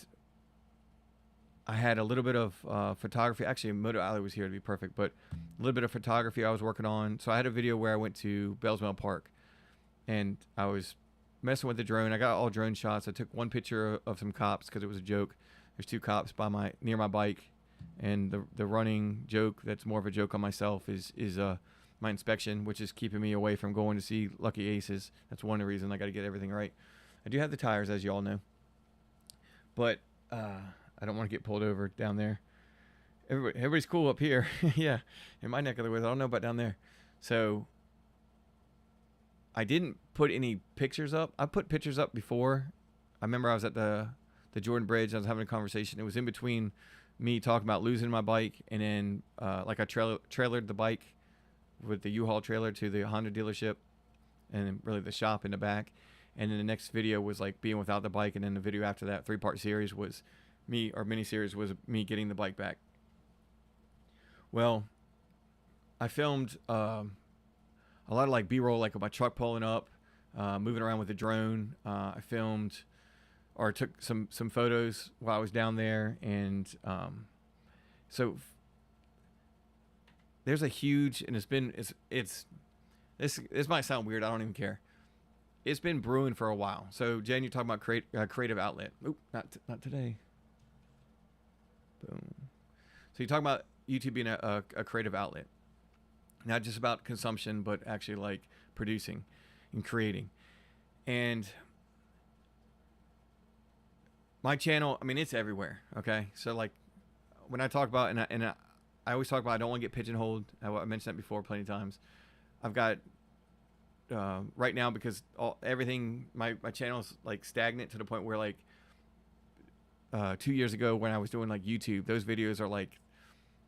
I had a little bit of photography. Actually, Moto Ali was here to be perfect, but a little bit of photography I was working on. So I had a video where I went to Bellsmell Park, and I was messing with the drone. I got all drone shots. I took one picture of some cops because it was a joke. There's 2 cops near my bike, and the running joke that's more of a joke on myself is my inspection, which is keeping me away from going to see Lucky Aces. That's one reason I got to get everything right. I do have the tires, as you all know, but I don't want to get pulled over down there. Everybody's cool up here. Yeah, in my neck of the woods. I don't know about down there. So I didn't put any pictures up. I put pictures up before. I remember I was at the Jordan Bridge. I was having a conversation. It was in between me talking about losing my bike, and then like I trailered the bike with the U-Haul trailer to the Honda dealership, and then really the shop in the back. And then the next video was like being without the bike, and then the video after that, 3-part series, was me, or mini-series, was me getting the bike back. Well, I filmed a lot of like B-roll, like my truck pulling up, moving around with the drone. I filmed or took some photos while I was down there, and so there's a huge, and this might sound weird. I don't even care. It's been brewing for a while. So Jen, you're talking about creative outlet. Oop, not today. Boom. So you're talking about YouTube being a creative outlet, not just about consumption, but actually like producing and creating. And my channel, I mean, it's everywhere. Okay, so like when I talk about, and I always talk about, I don't want to get pigeonholed. I mentioned that before plenty of times. I've got right now, because everything, my channel is like stagnant to the point where like 2 years ago when I was doing like YouTube, those videos are like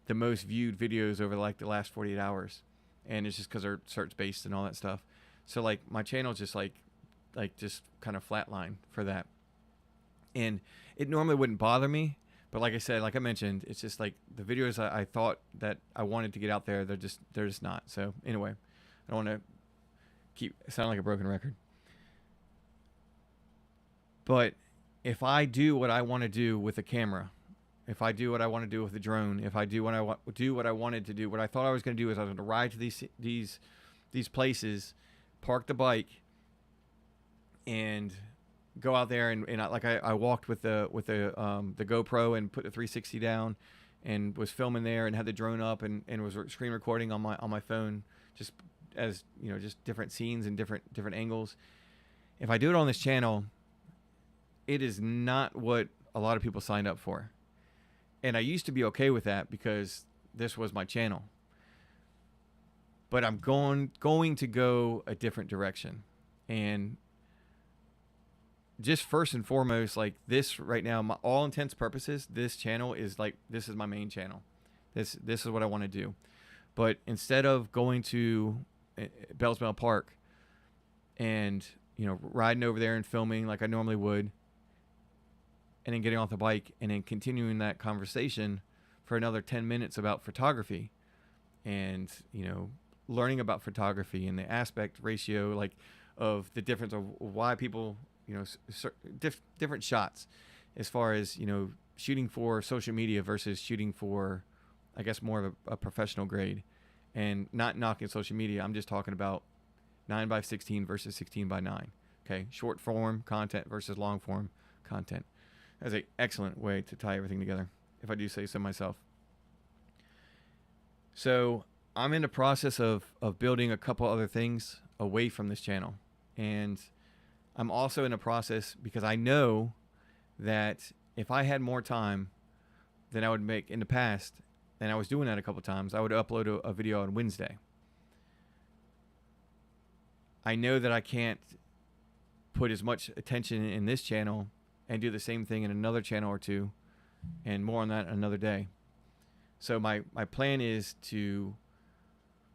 the most viewed videos over like the last 48 hours, and it's just because they're search based and all that stuff. So like my channel is just like just kind of flatline for that, and it normally wouldn't bother me, but like I said, like I mentioned, it's just like the videos I thought that I wanted to get out there, they're just not. So anyway, I don't want to keep sounding like a broken record, but if I do what I want to do with a camera, if I do what I want to do with the drone, if I do what I wanted to do, what I thought I was going to do is I was going to ride to these places, park the bike, and go out there and I walked with the GoPro and put the 360 down, and was filming there and had the drone up and was screen recording on my phone, just as just different scenes and different angles. If I do it on this channel, it is not what a lot of people signed up for. And I used to be okay with that because this was my channel. But I'm going to go a different direction. And just first and foremost, like this right now, all intents purposes, this channel is like, this is my main channel. This is what I want to do. But instead of going to Bellsmell Park and, riding over there and filming like I normally would, and then getting off the bike and then continuing that conversation for another 10 minutes about photography, and learning about photography and the aspect ratio, like of the difference of why people different shots, as far as shooting for social media versus shooting for, I guess, more of a professional grade. And not knocking social media, I'm just talking about 9x16 versus 16x9. Okay, short form content versus long form content. That's an excellent way to tie everything together, if I do say so myself. So I'm in the process of building a couple other things away from this channel. And I'm also in a process, because I know that if I had more time than I would make in the past, and I was doing that a couple times, I would upload a video on Wednesday. I know that I can't put as much attention in this channel and do the same thing in another channel or two, and more on that another day. So my plan is to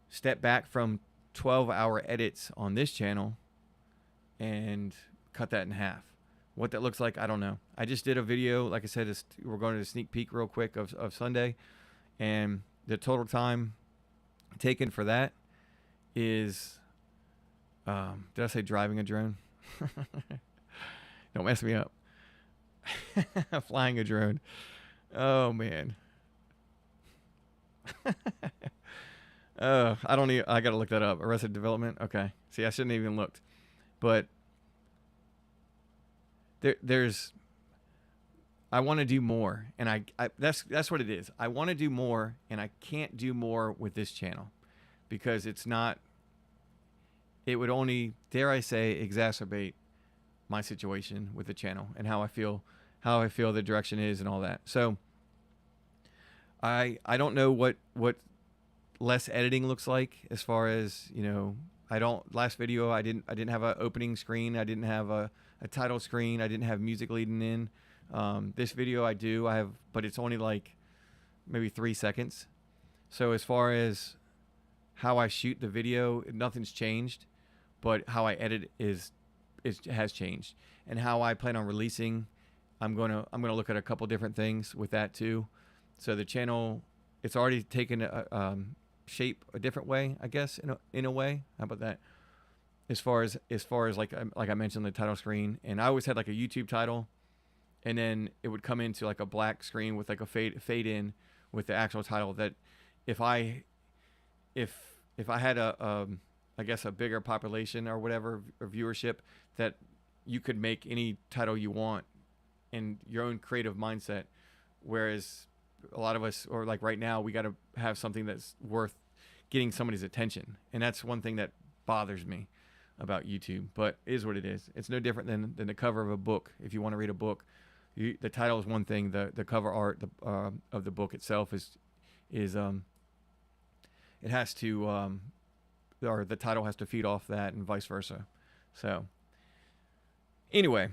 step back from 12-hour edits on this channel and cut that in half. What that looks like, I don't know. I just did a video, like I said, we're going to a sneak peek real quick of Sunday, and the total time taken for that is, did I say driving a drone? Don't mess me up. Flying a drone. Oh man. I don't need. I gotta look that up. Arrested Development. Okay. See, I shouldn't have even looked, but there's. I want to do more, and I that's what it is. I want to do more, and I can't do more with this channel because it's not. It would only, dare I say, exacerbate my situation with the channel and how I feel the direction is and all that. So I don't know what less editing looks like as far as, last video I didn't have an opening screen, I didn't have a title screen, I didn't have music leading in. This video I have, but it's only like maybe 3 seconds. So as far as how I shoot the video, nothing's changed, but how I edit has changed, and how I plan on releasing. I'm gonna look at a couple different things with that too. So the channel, it's already taken a shape a different way, I guess, in a way. How about that? As far as like I mentioned, the title screen, and I always had like a YouTube title, and then it would come into like a black screen with like a fade in with the actual title. That if I had I guess a bigger population or whatever, or viewership, that you could make any title you want in your own creative mindset. Whereas a lot of us, or like right now, we got to have something that's worth getting somebody's attention. And that's one thing that bothers me about YouTube, but it is what it is. It's no different than the cover of a book. If you want to read a book, the title is one thing. The cover art of the book itself is it has to, or the title has to feed off that, and vice versa. So anyway,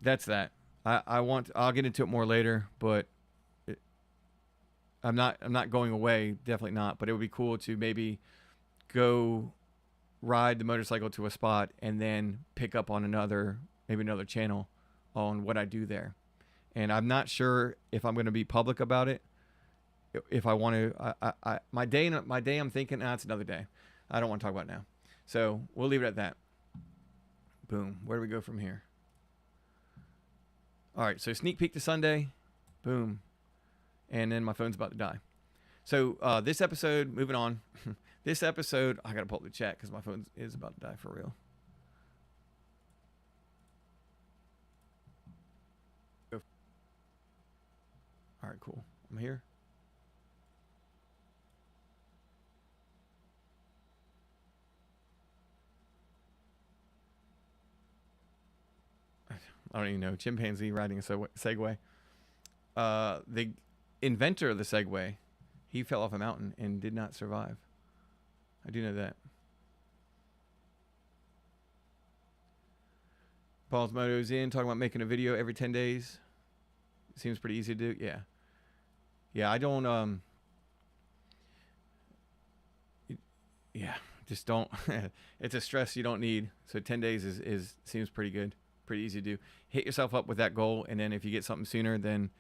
that's that. I'll get into it more later, but I'm not going away, definitely not. But it would be cool to maybe go ride the motorcycle to a spot and then pick up on another channel on what I do there. And I'm not sure if I'm going to be public about it. If I want to, my day I'm thinking, it's another day. I don't want to talk about it now. So we'll leave it at that. Boom. Where do we go from here? All right. So sneak peek to Sunday. Boom. And then my phone's about to die. So this episode, moving on. This episode, I got to pull up the chat because my phone is about to die for real. All right, cool. I'm here. I don't even know. Chimpanzee riding a Segway. The inventor of the Segway, he fell off a mountain and did not survive. I do know that. Paul's Moto's in, talking about making a video every 10 days. Seems pretty easy to do. Yeah. Yeah, I don't, yeah, just don't. It's a stress you don't need. So 10 days seems pretty good. Pretty easy to do. Hit yourself up with that goal, and then if you get something sooner, then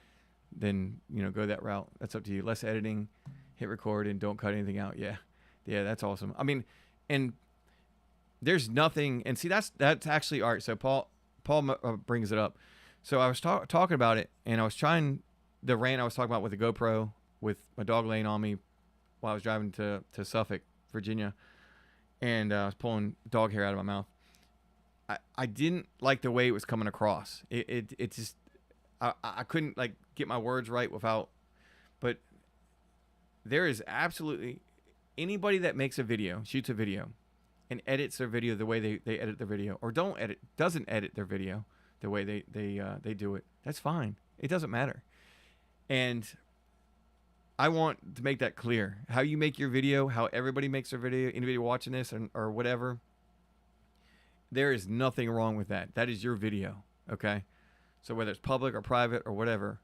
go that route. That's up to you. Less editing, hit record, and don't cut anything out. Yeah, that's awesome. I mean, and there's nothing. And see, that's actually art. So Paul brings it up. So I was talking about it, and I was trying the rant I was talking about with the GoPro, with my dog laying on me while I was driving to Suffolk, Virginia, and I was pulling dog hair out of my mouth. I didn't like the way it was coming across. It just, I couldn't like get my words right without, but there is absolutely anybody that makes a video, shoots a video, and edits their video the way they edit their video, or doesn't edit their video the way they do it. That's fine. It doesn't matter. And I want to make that clear. How you make your video, how everybody makes their video, anybody watching this or whatever, there is nothing wrong with that. That is your video, okay? So whether it's public or private or whatever,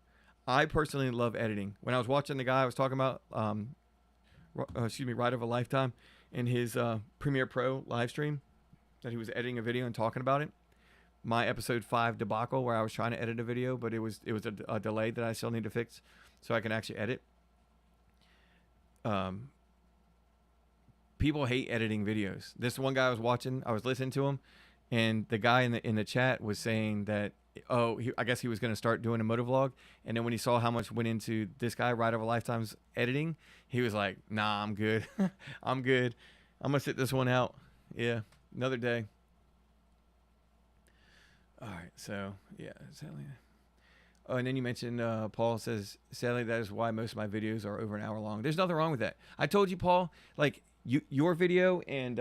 I personally love editing. When I was watching the guy I was talking about, Ryde of a Lifetime, in his Premiere Pro live stream, that he was editing a video and talking about it, my episode 5 debacle where I was trying to edit a video, but it was a delay that I still need to fix so I can actually edit. People hate editing videos. This one guy I was listening to him, and the guy in the chat was saying that, I guess he was going to start doing a motovlog, and then when he saw how much went into this guy, Ride of a Lifetime's editing, he was like, nah, I'm good. I'm good. I'm going to sit this one out. Yeah, another day. All right, so, yeah, sadly. Oh, and then you mentioned, Paul says, sadly, that is why most of my videos are over an hour long. There's nothing wrong with that. I told you, Paul, like, your video and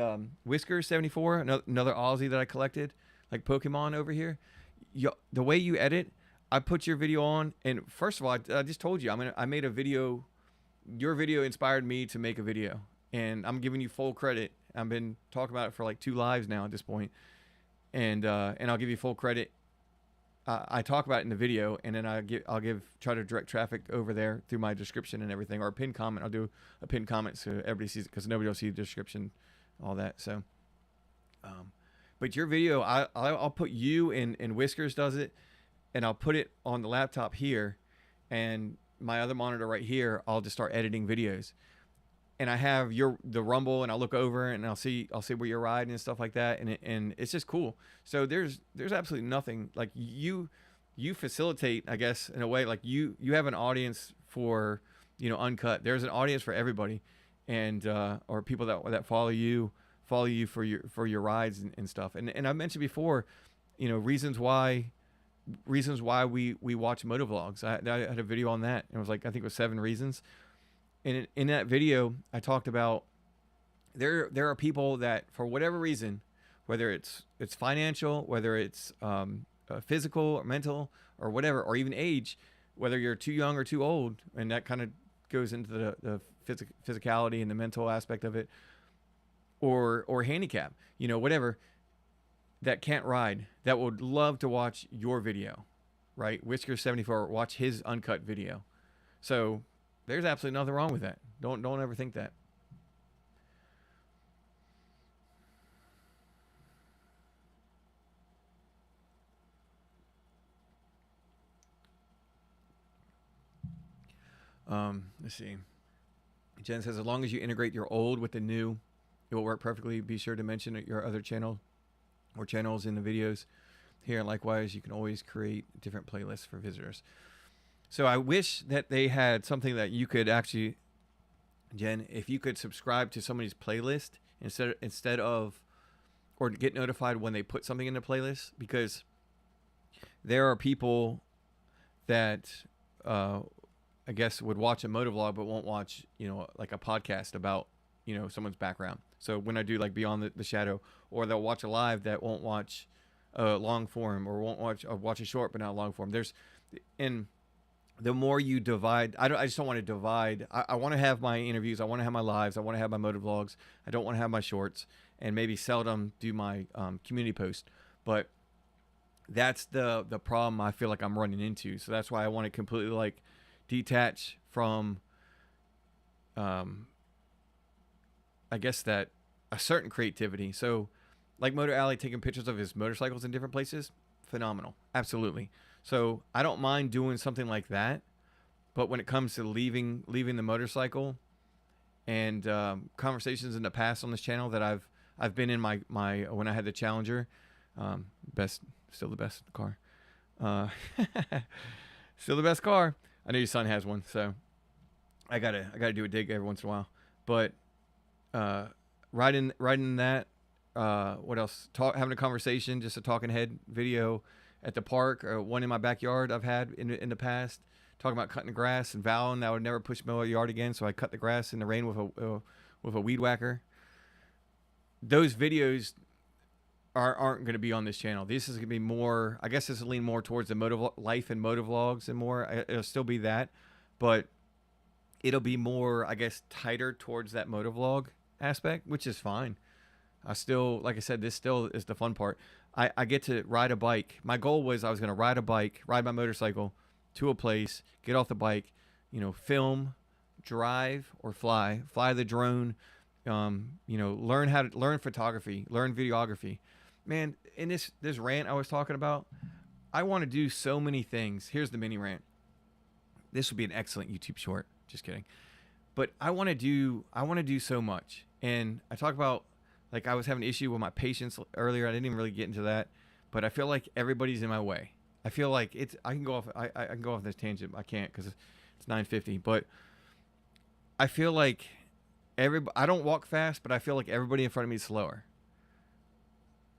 Whiskers74, another Aussie that I collected, like Pokemon over here, the way you edit, I put your video on, and first of all, I just told you, I made a video. Your video inspired me to make a video, and I'm giving you full credit. I've been talking about it for like 2 lives now at this point, and I'll give you full credit. I talk about it in the video, and then I'll try to direct traffic over there through my description and everything, or a pinned comment. I'll do a pinned comment so everybody sees it, because nobody will see the description, all that. So, but your video, I'll put you in Whiskers does it, and I'll put it on the laptop here, and my other monitor right here. I'll just start editing videos, and I have the Rumble, and I'll look over and I'll see where you're riding and stuff like that, and it's just cool. So there's absolutely nothing like you facilitate, I guess, in a way, like you have an audience for, uncut. There's an audience for everybody, and or people that follow you for your rides and stuff. And I mentioned before, reasons why we watch motovlogs. I had a video on that. It was like, I think it was 7 reasons. And in that video, I talked about there are people that, for whatever reason, whether it's financial, whether it's physical or mental or whatever, or even age, whether you're too young or too old, and that kind of goes into the physicality and the mental aspect of it, or handicap, whatever, that can't ride, that would love to watch your video, right? Whisker74, watch his uncut video. So there's absolutely nothing wrong with that. Don't ever think that. Let's see. Jen says, as long as you integrate your old with the new, it will work perfectly. Be sure to mention your other channel or channels in the videos here. Likewise, you can always create different playlists for visitors. So I wish that they had something that you could actually, Jen, if you could subscribe to somebody's playlist instead of, or get notified when they put something in the playlist, because there are people that I guess would watch a motovlog but won't watch, like a podcast about, someone's background. So when I do like Beyond the Shadow, or they'll watch a live that won't watch a long form, or won't watch a short but not a long form. And the more you divide, I just don't want to divide. I want to have my interviews. I want to have my lives. I want to have my motovlogs. I don't want to have my shorts, and maybe seldom do my community post. But that's the problem I feel like I'm running into. So that's why I want to completely like detach from, I guess, that a certain creativity. So like Motor Alley taking pictures of his motorcycles in different places, phenomenal, absolutely. So I don't mind doing something like that, but when it comes to leaving the motorcycle, and conversations in the past on this channel that I've been in my when I had the Challenger, still the best car, still the best car. I know your son has one, so I gotta do a dig every once in a while. But riding that, what else? Having a conversation, just a talking head video at the park, or one in my backyard I've had in the past, talking about cutting the grass and vowing that I would never push mow a yard again, so I cut the grass in the rain with a weed whacker. Those videos aren't going to be on this channel. This is going to be more, I guess this will lean more towards the life and motovlogs and more. It'll still be that, but it'll be more, I guess, tighter towards that motovlog aspect, which is fine. I still, like I said, this still is the fun part. I get to ride a bike. My goal was I was going to ride my motorcycle to a place, get off the bike, film, drive, or fly the drone, learn photography, learn videography. man, in this rant I was talking about, I want to do so many things. Here's the mini rant. This would be an excellent YouTube short. Just kidding. But I want to do so much. And I talk about, like, I was having an issue with my patience earlier. I didn't even really get into that, but I feel like everybody's in my way. I feel like I can go off. I can go off this tangent. I can't because it's 9:50. But I feel like I don't walk fast, but I feel like everybody in front of me is slower.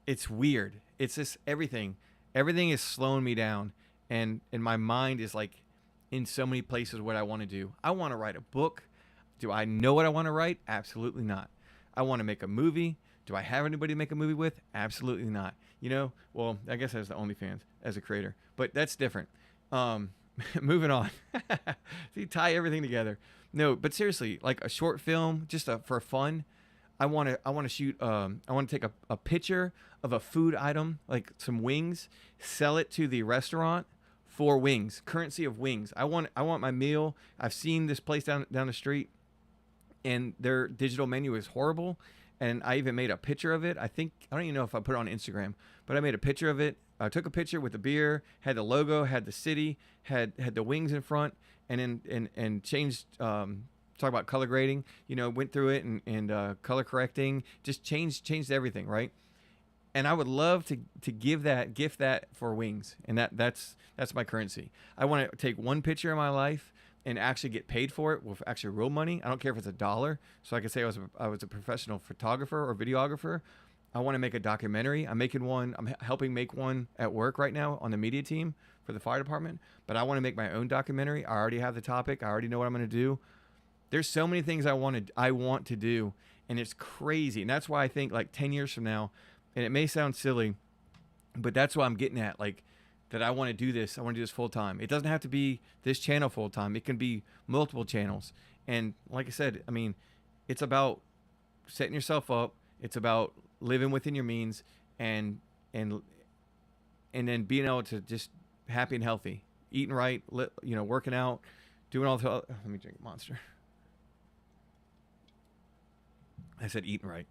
It's weird. It's just everything. Everything is slowing me down, and my mind is like in so many places what I want to do. I want to write a book. Do I know what I want to write? Absolutely not. I want to make a movie. Do I have anybody to make a movie with? Absolutely not. Well, I guess as the OnlyFans as a creator, but that's different. Moving on. See, tie everything together. No, but seriously, like a short film, just for fun. I want to shoot. I want to take a picture of a food item, like some wings, sell it to the restaurant for wings, currency of wings. I want my meal. I've seen this place down the street, and their digital menu is horrible. And I even made a picture of it. I don't even know if I put it on Instagram, but I made a picture of it. I took a picture with the beer, had the logo, had the city, had the wings in front, and changed. Talk about color grading. Went through it and color correcting. Just changed everything, right? And I would love to gift that for wings, and that's my currency. I want to take one picture of my life and actually get paid for it with actually real money. I don't care if it's $1, so I could say I was a professional photographer or videographer. I want to make a documentary. I'm making one. I'm helping make one at work right now on the media team for the fire department. But I want to make my own documentary. I already have the topic. I already know what I'm going to do. There's so many things I want to do, and it's crazy. And that's why I think like 10 years from now, and it may sound silly, but that's what I'm getting at. Like, that I want to do this. I want to do this full time. It doesn't have to be this channel full time. It can be multiple channels. And like I said, I mean, it's about setting yourself up. It's about living within your means, and then being able to just happy and healthy, eating right, working out, doing all the. Let me drink Monster. I said eating right.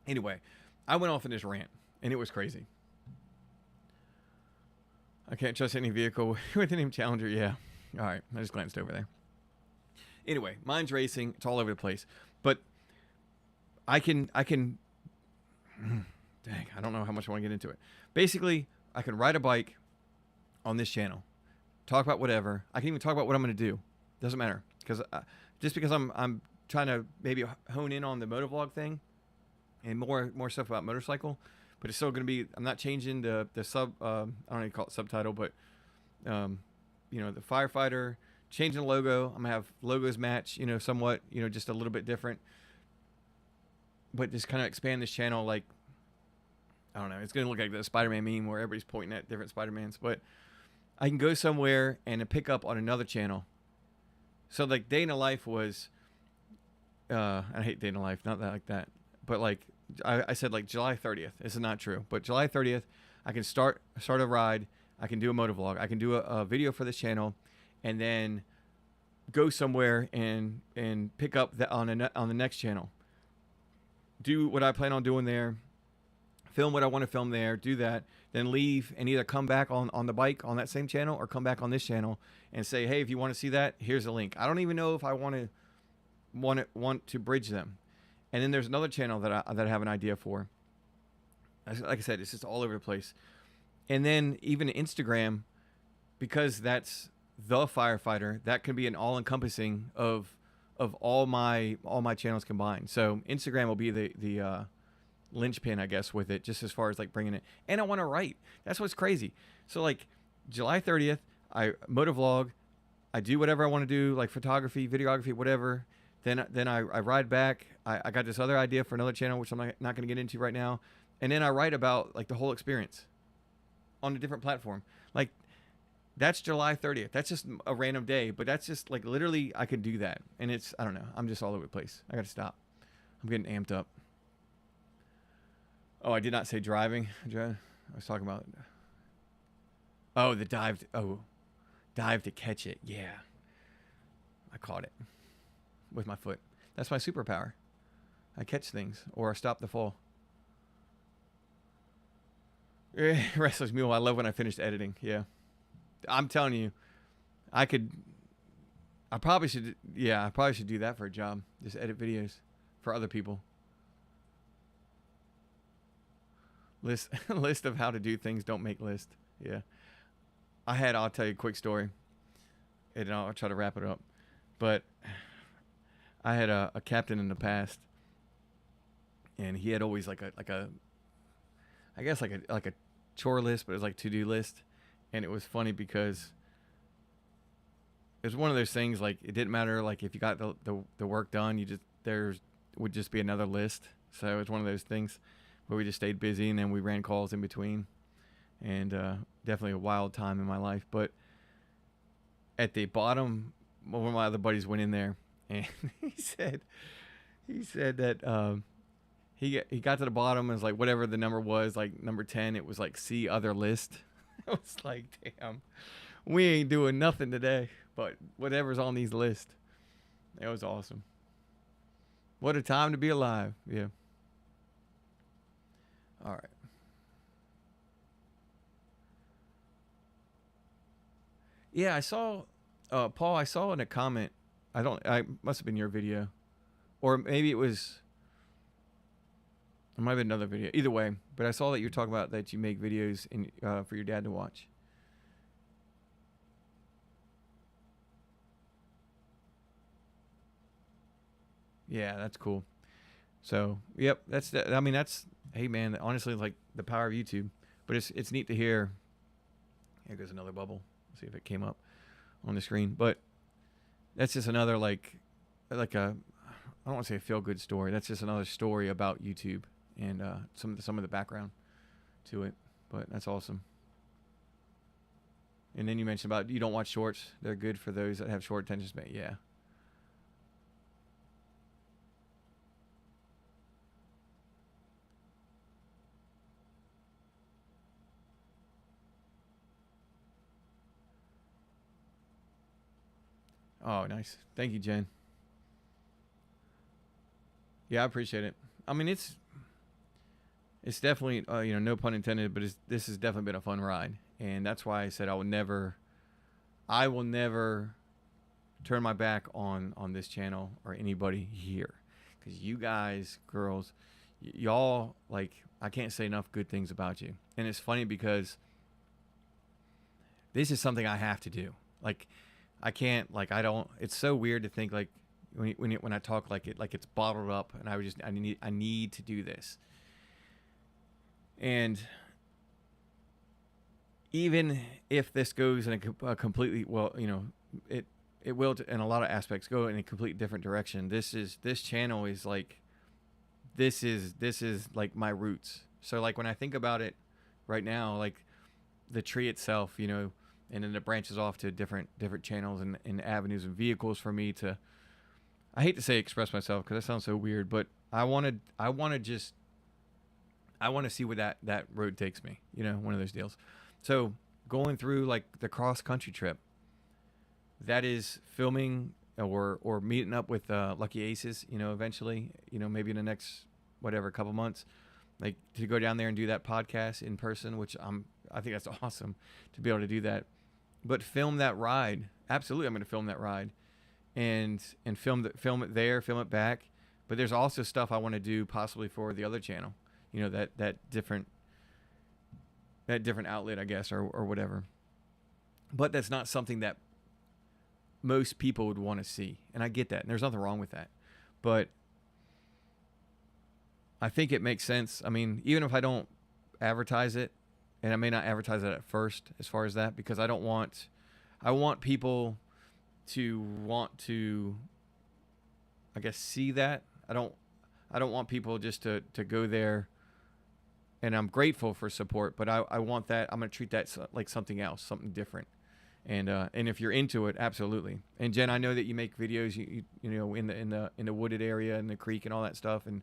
Anyway, I went off in this rant, and it was crazy. I can't trust any vehicle with the name Challenger. Yeah. All right. I just glanced over there. Anyway, mine's racing. It's all over the place. But I can dang, I don't know how much I want to get into it. Basically, I can ride a bike on this channel, talk about whatever. I can even talk about what I'm going to do. Doesn't matter, because just because I'm trying to maybe hone in on the motovlog thing and more stuff about motorcycle. But it's still going to be, I'm not changing the sub, I don't know how you call it subtitle, but, the firefighter, changing the logo. I'm going to have logos match, somewhat, just a little bit different. But just kind of expand this channel like, I don't know, it's going to look like the Spider-Man meme where everybody's pointing at different Spider-Mans. But I can go somewhere and pick up on another channel. So like Day in the Life was, I hate Day in the Life, not that like that. But like, I said like July 30th. This is not true, but July 30th, I can start a ride. I can do a motovlog. I can do a video for this channel, and then go somewhere and pick up on the next channel. Do what I plan on doing there. Film what I want to film there. Do that. Then leave and either come back on the bike on that same channel or come back on this channel and say, hey, if you want to see that, here's a link. I don't even know if I want to bridge them. And then there's another channel that I have an idea for. Like I said, it's just all over the place. And then even Instagram, because that's the firefighter, that can be an all-encompassing of all my channels combined. So Instagram will be the linchpin, I guess, with it, just as far as like bringing it. And I want to write. That's what's crazy. So like July 30th, I motovlog. I do whatever I want to do, like photography, videography, whatever. Then I ride back. I got this other idea for another channel, which I'm not going to get into right now. And then I write about like the whole experience on a different platform. Like, that's July 30th. That's just a random day, but that's just like literally I could do that. And it's, I don't know. I'm just all over the place. I got to stop. I'm getting amped up. Oh, I did not say driving. I was talking about, oh, the dive. Dive to catch it. Yeah. I caught it with my foot. That's my superpower. I catch things or I stop the fall. Restless Mule. I love when I finished editing. Yeah, I'm telling you, I could. I probably should. Yeah, I probably should do that for a job. Just edit videos for other people. List of how to do things. Don't make list. Yeah, I'll tell you a quick story, and I'll try to wrap it up. But I had a captain in the past, and he had always like a I guess like a chore list, but it was like to-do list, and it was funny because it was one of those things like it didn't matter like if you got the work done, you just there would just be another list. So it was one of those things where we just stayed busy, and then we ran calls in between, and definitely a wild time in my life. But at the bottom, one of my other buddies went in there, and he said that he got to the bottom and was like whatever the number was, like number 10, it was like see other list. I was like, damn, we ain't doing nothing today, but whatever's on these lists. It was awesome. What a time to be alive. Yeah. All right. Yeah, I saw Paul, I saw in a comment, I must have been your video, or maybe it might have been another video. Either way, but I saw that you were talking about that you make videos for your dad to watch. Yeah, that's cool. So, yep, I mean, that's, hey man, honestly, like the power of YouTube. But it's neat to hear. Here goes another bubble. Let's see if it came up on the screen. But that's just another like a, I don't want to say a feel good story. That's just another story about YouTube and some of the background to it. But that's awesome. And then you mentioned about you don't watch shorts. They're good for those that have short attention span. Yeah. Oh, nice. Thank you, Jen. Yeah, I appreciate it. I mean, it's definitely no pun intended, but this has definitely been a fun ride, and that's why I said I will never turn my back on this channel or anybody here, because you guys, girls, y'all, like, I can't say enough good things about you. And it's funny because this is something I have to do. Like, I can't, like, I don't. It's so weird to think like when I talk like it's bottled up, and I need to do this. And even if this goes in a completely, well, it will in a lot of aspects go in a complete different direction. This channel is like this is like my roots. So like when I think about it right now, like the tree itself, and then it branches off to different channels and avenues and vehicles for me to, I hate to say express myself because that sounds so weird, but I want to see where that road takes me, one of those deals. So going through like the cross country trip, that is filming or meeting up with Lucky Aces, eventually, maybe in the next, whatever, couple months, like to go down there and do that podcast in person, which I think that's awesome to be able to do that. But film that ride. Absolutely, I'm going to film that ride, and film it there, film it back. But there's also stuff I want to do possibly for the other channel, that different outlet, I guess, or whatever. But that's not something that most people would want to see, and I get that, and there's nothing wrong with that. But I think it makes sense. I mean, even if I don't advertise it, and I may not advertise it at first as far as that, because I want people to want to, I guess, see that. I don't want people just to go there, and I'm grateful for support, but I want that. I'm going to treat that like something else, something different. And if you're into it, absolutely. And Jen, I know that you make videos, in the wooded area and the creek and all that stuff, and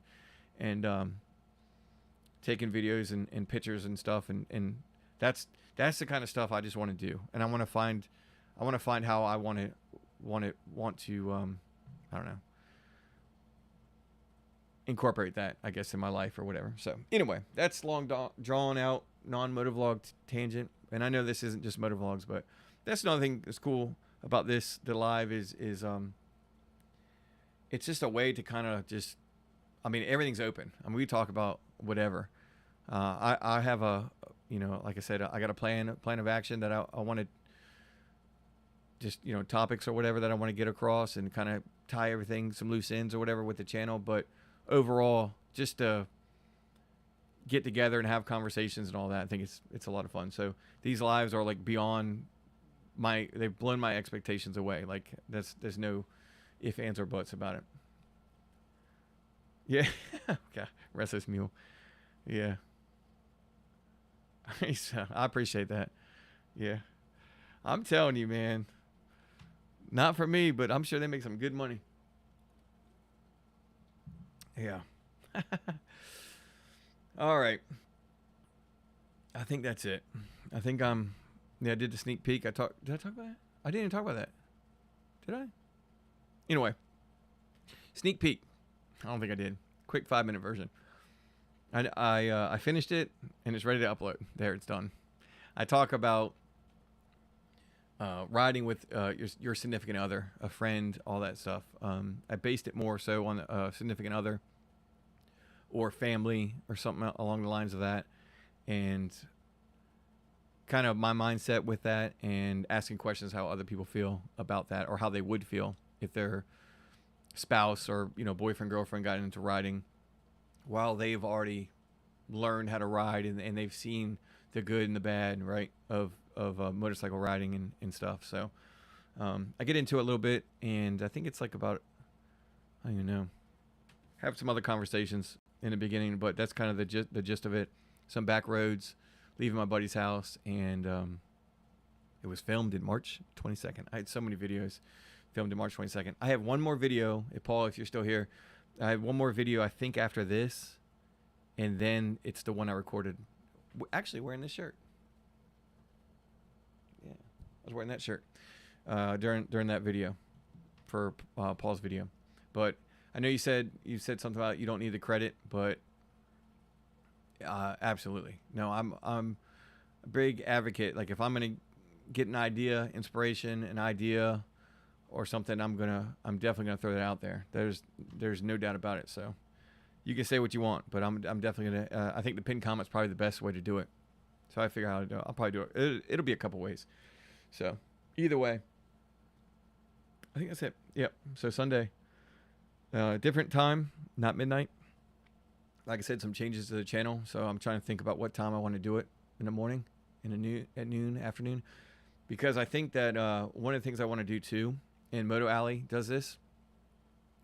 taking videos and pictures and stuff, and that's the kind of stuff I just want to do. And I want to find how I want to I don't know, incorporate that, I guess, in my life or whatever. So anyway, that's long drawn out. non-motovlog tangent, and I know this isn't just motovlogs, but that's another thing that's cool about this. The live is it's just a way to kind of just, I mean, everything's open. I mean, we talk about whatever. I have a, you know, like I said, I got a plan of action that I want to just, you know, topics or whatever that I want to get across and kind of tie everything, some loose ends or whatever with the channel. But overall, just to get together and have conversations and all that, I think it's a lot of fun. So these lives are like beyond they've blown my expectations away. Like there's no ifs, ands, or buts about it. Yeah. Okay. Restless mule. Yeah. I appreciate that. Yeah. I'm telling you, man. Not for me, but I'm sure they make some good money. Yeah. All right. I think that's it. I think I did the sneak peek. Did I talk about that? I didn't even talk about that. Did I? Anyway. Sneak peek. I don't think I did. Quick 5-minute version. I finished it and it's ready to upload. There, it's done. I talk about riding with your significant other, a friend, all that stuff. I based it more so on a significant other or family or something along the lines of that, and kind of my mindset with that, and asking questions how other people feel about that, or how they would feel if their spouse or, you know, boyfriend, girlfriend got into riding while they've already learned how to ride, and they've seen the good and the bad, right, of motorcycle riding and stuff. So I get into it a little bit, and I think it's like about, I don't even know, have some other conversations in the beginning, but that's kind of the gist of it. Some back roads, leaving my buddy's house, and it was filmed in March 22nd. I had so many videos filmed in March 22nd. I have one more video. Paul, if you're still here, I have one more video, I think, after this, and then it's the one I recorded. Actually, wearing this shirt. Yeah, I was wearing that shirt during that video for Paul's video. But I know you said something about you don't need the credit, but absolutely. No, I'm a big advocate. Like, if I'm gonna get an idea, inspiration, an idea or something, I'm definitely gonna throw that out there. There's no doubt about it. So you can say what you want, but I'm definitely gonna. I think the pinned comment's probably the best way to do it. So I figure out how to do it. I'll probably do it. It'll be a couple ways. So either way, I think that's it. Yep. So Sunday, different time, not midnight. Like I said, some changes to the channel. So I'm trying to think about what time I want to do it in the morning, at noon, afternoon, because I think that one of the things I want to do too, and Moto Alley does this.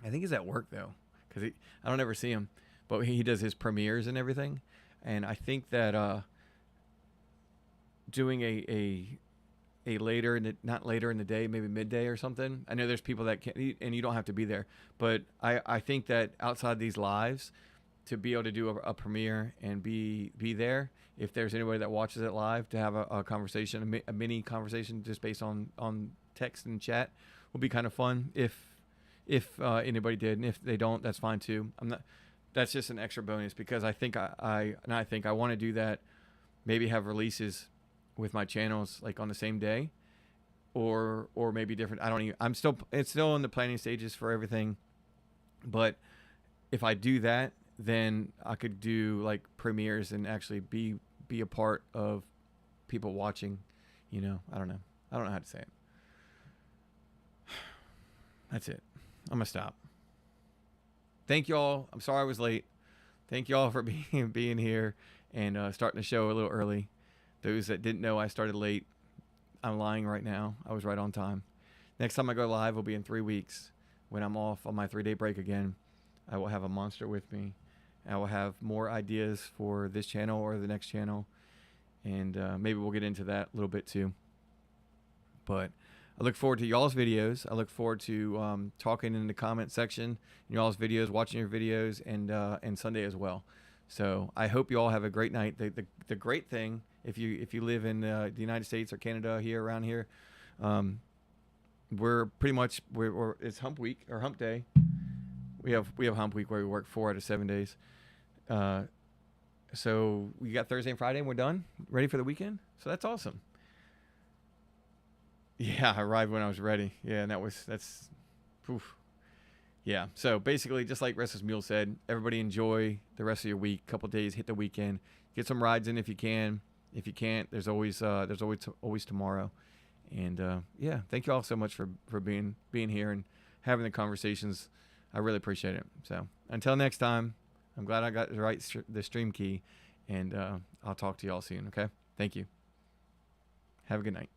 I think he's at work though, because I don't ever see him, but he does his premieres and everything. And I think that doing a later not later in the day, maybe midday or something. I know there's people that can't, and you don't have to be there, but I think that outside these lives, to be able to do a premiere and be there, if there's anybody that watches it live, to have a conversation, a mini conversation just based on text and chat, will be kind of fun if anybody did. And if they don't, that's fine too. That's just an extra bonus, because I think I want to do that, maybe have releases with my channels like on the same day, or maybe different. It's still in the planning stages for everything, but if I do that, then I could do like premieres and actually be a part of people watching, you know. I don't know how to say it. That's it. I'm gonna stop. Thank y'all. I'm sorry I was late. Thank y'all for being here and starting the show a little early. Those that didn't know I started late, I'm lying right now. I was right on time. Next time I go live will be in 3 weeks, when I'm off on my 3-day break again. I will have a monster with me. I will have more ideas for this channel or the next channel, and maybe we'll get into that a little bit too. But I look forward to y'all's videos. I look forward to talking in the comment section, in y'all's videos, watching your videos, and Sunday as well. So I hope you all have a great night. The great thing, if you live in the United States or Canada, here around here, we're pretty much it's hump week or hump day. We have hump week where we work 4 out of 7 days. So we got Thursday and Friday and we're done, ready for the weekend. So that's awesome. Yeah, I arrived when I was ready. Yeah, and that's poof. Yeah. So basically, just like Restless Mule said, everybody enjoy the rest of your week. Couple days, hit the weekend, get some rides in if you can. If you can't, there's always always tomorrow. And yeah, thank you all so much for being here and having the conversations. I really appreciate it. So until next time, I'm glad I got the stream key, and I'll talk to you all soon. Okay. Thank you. Have a good night.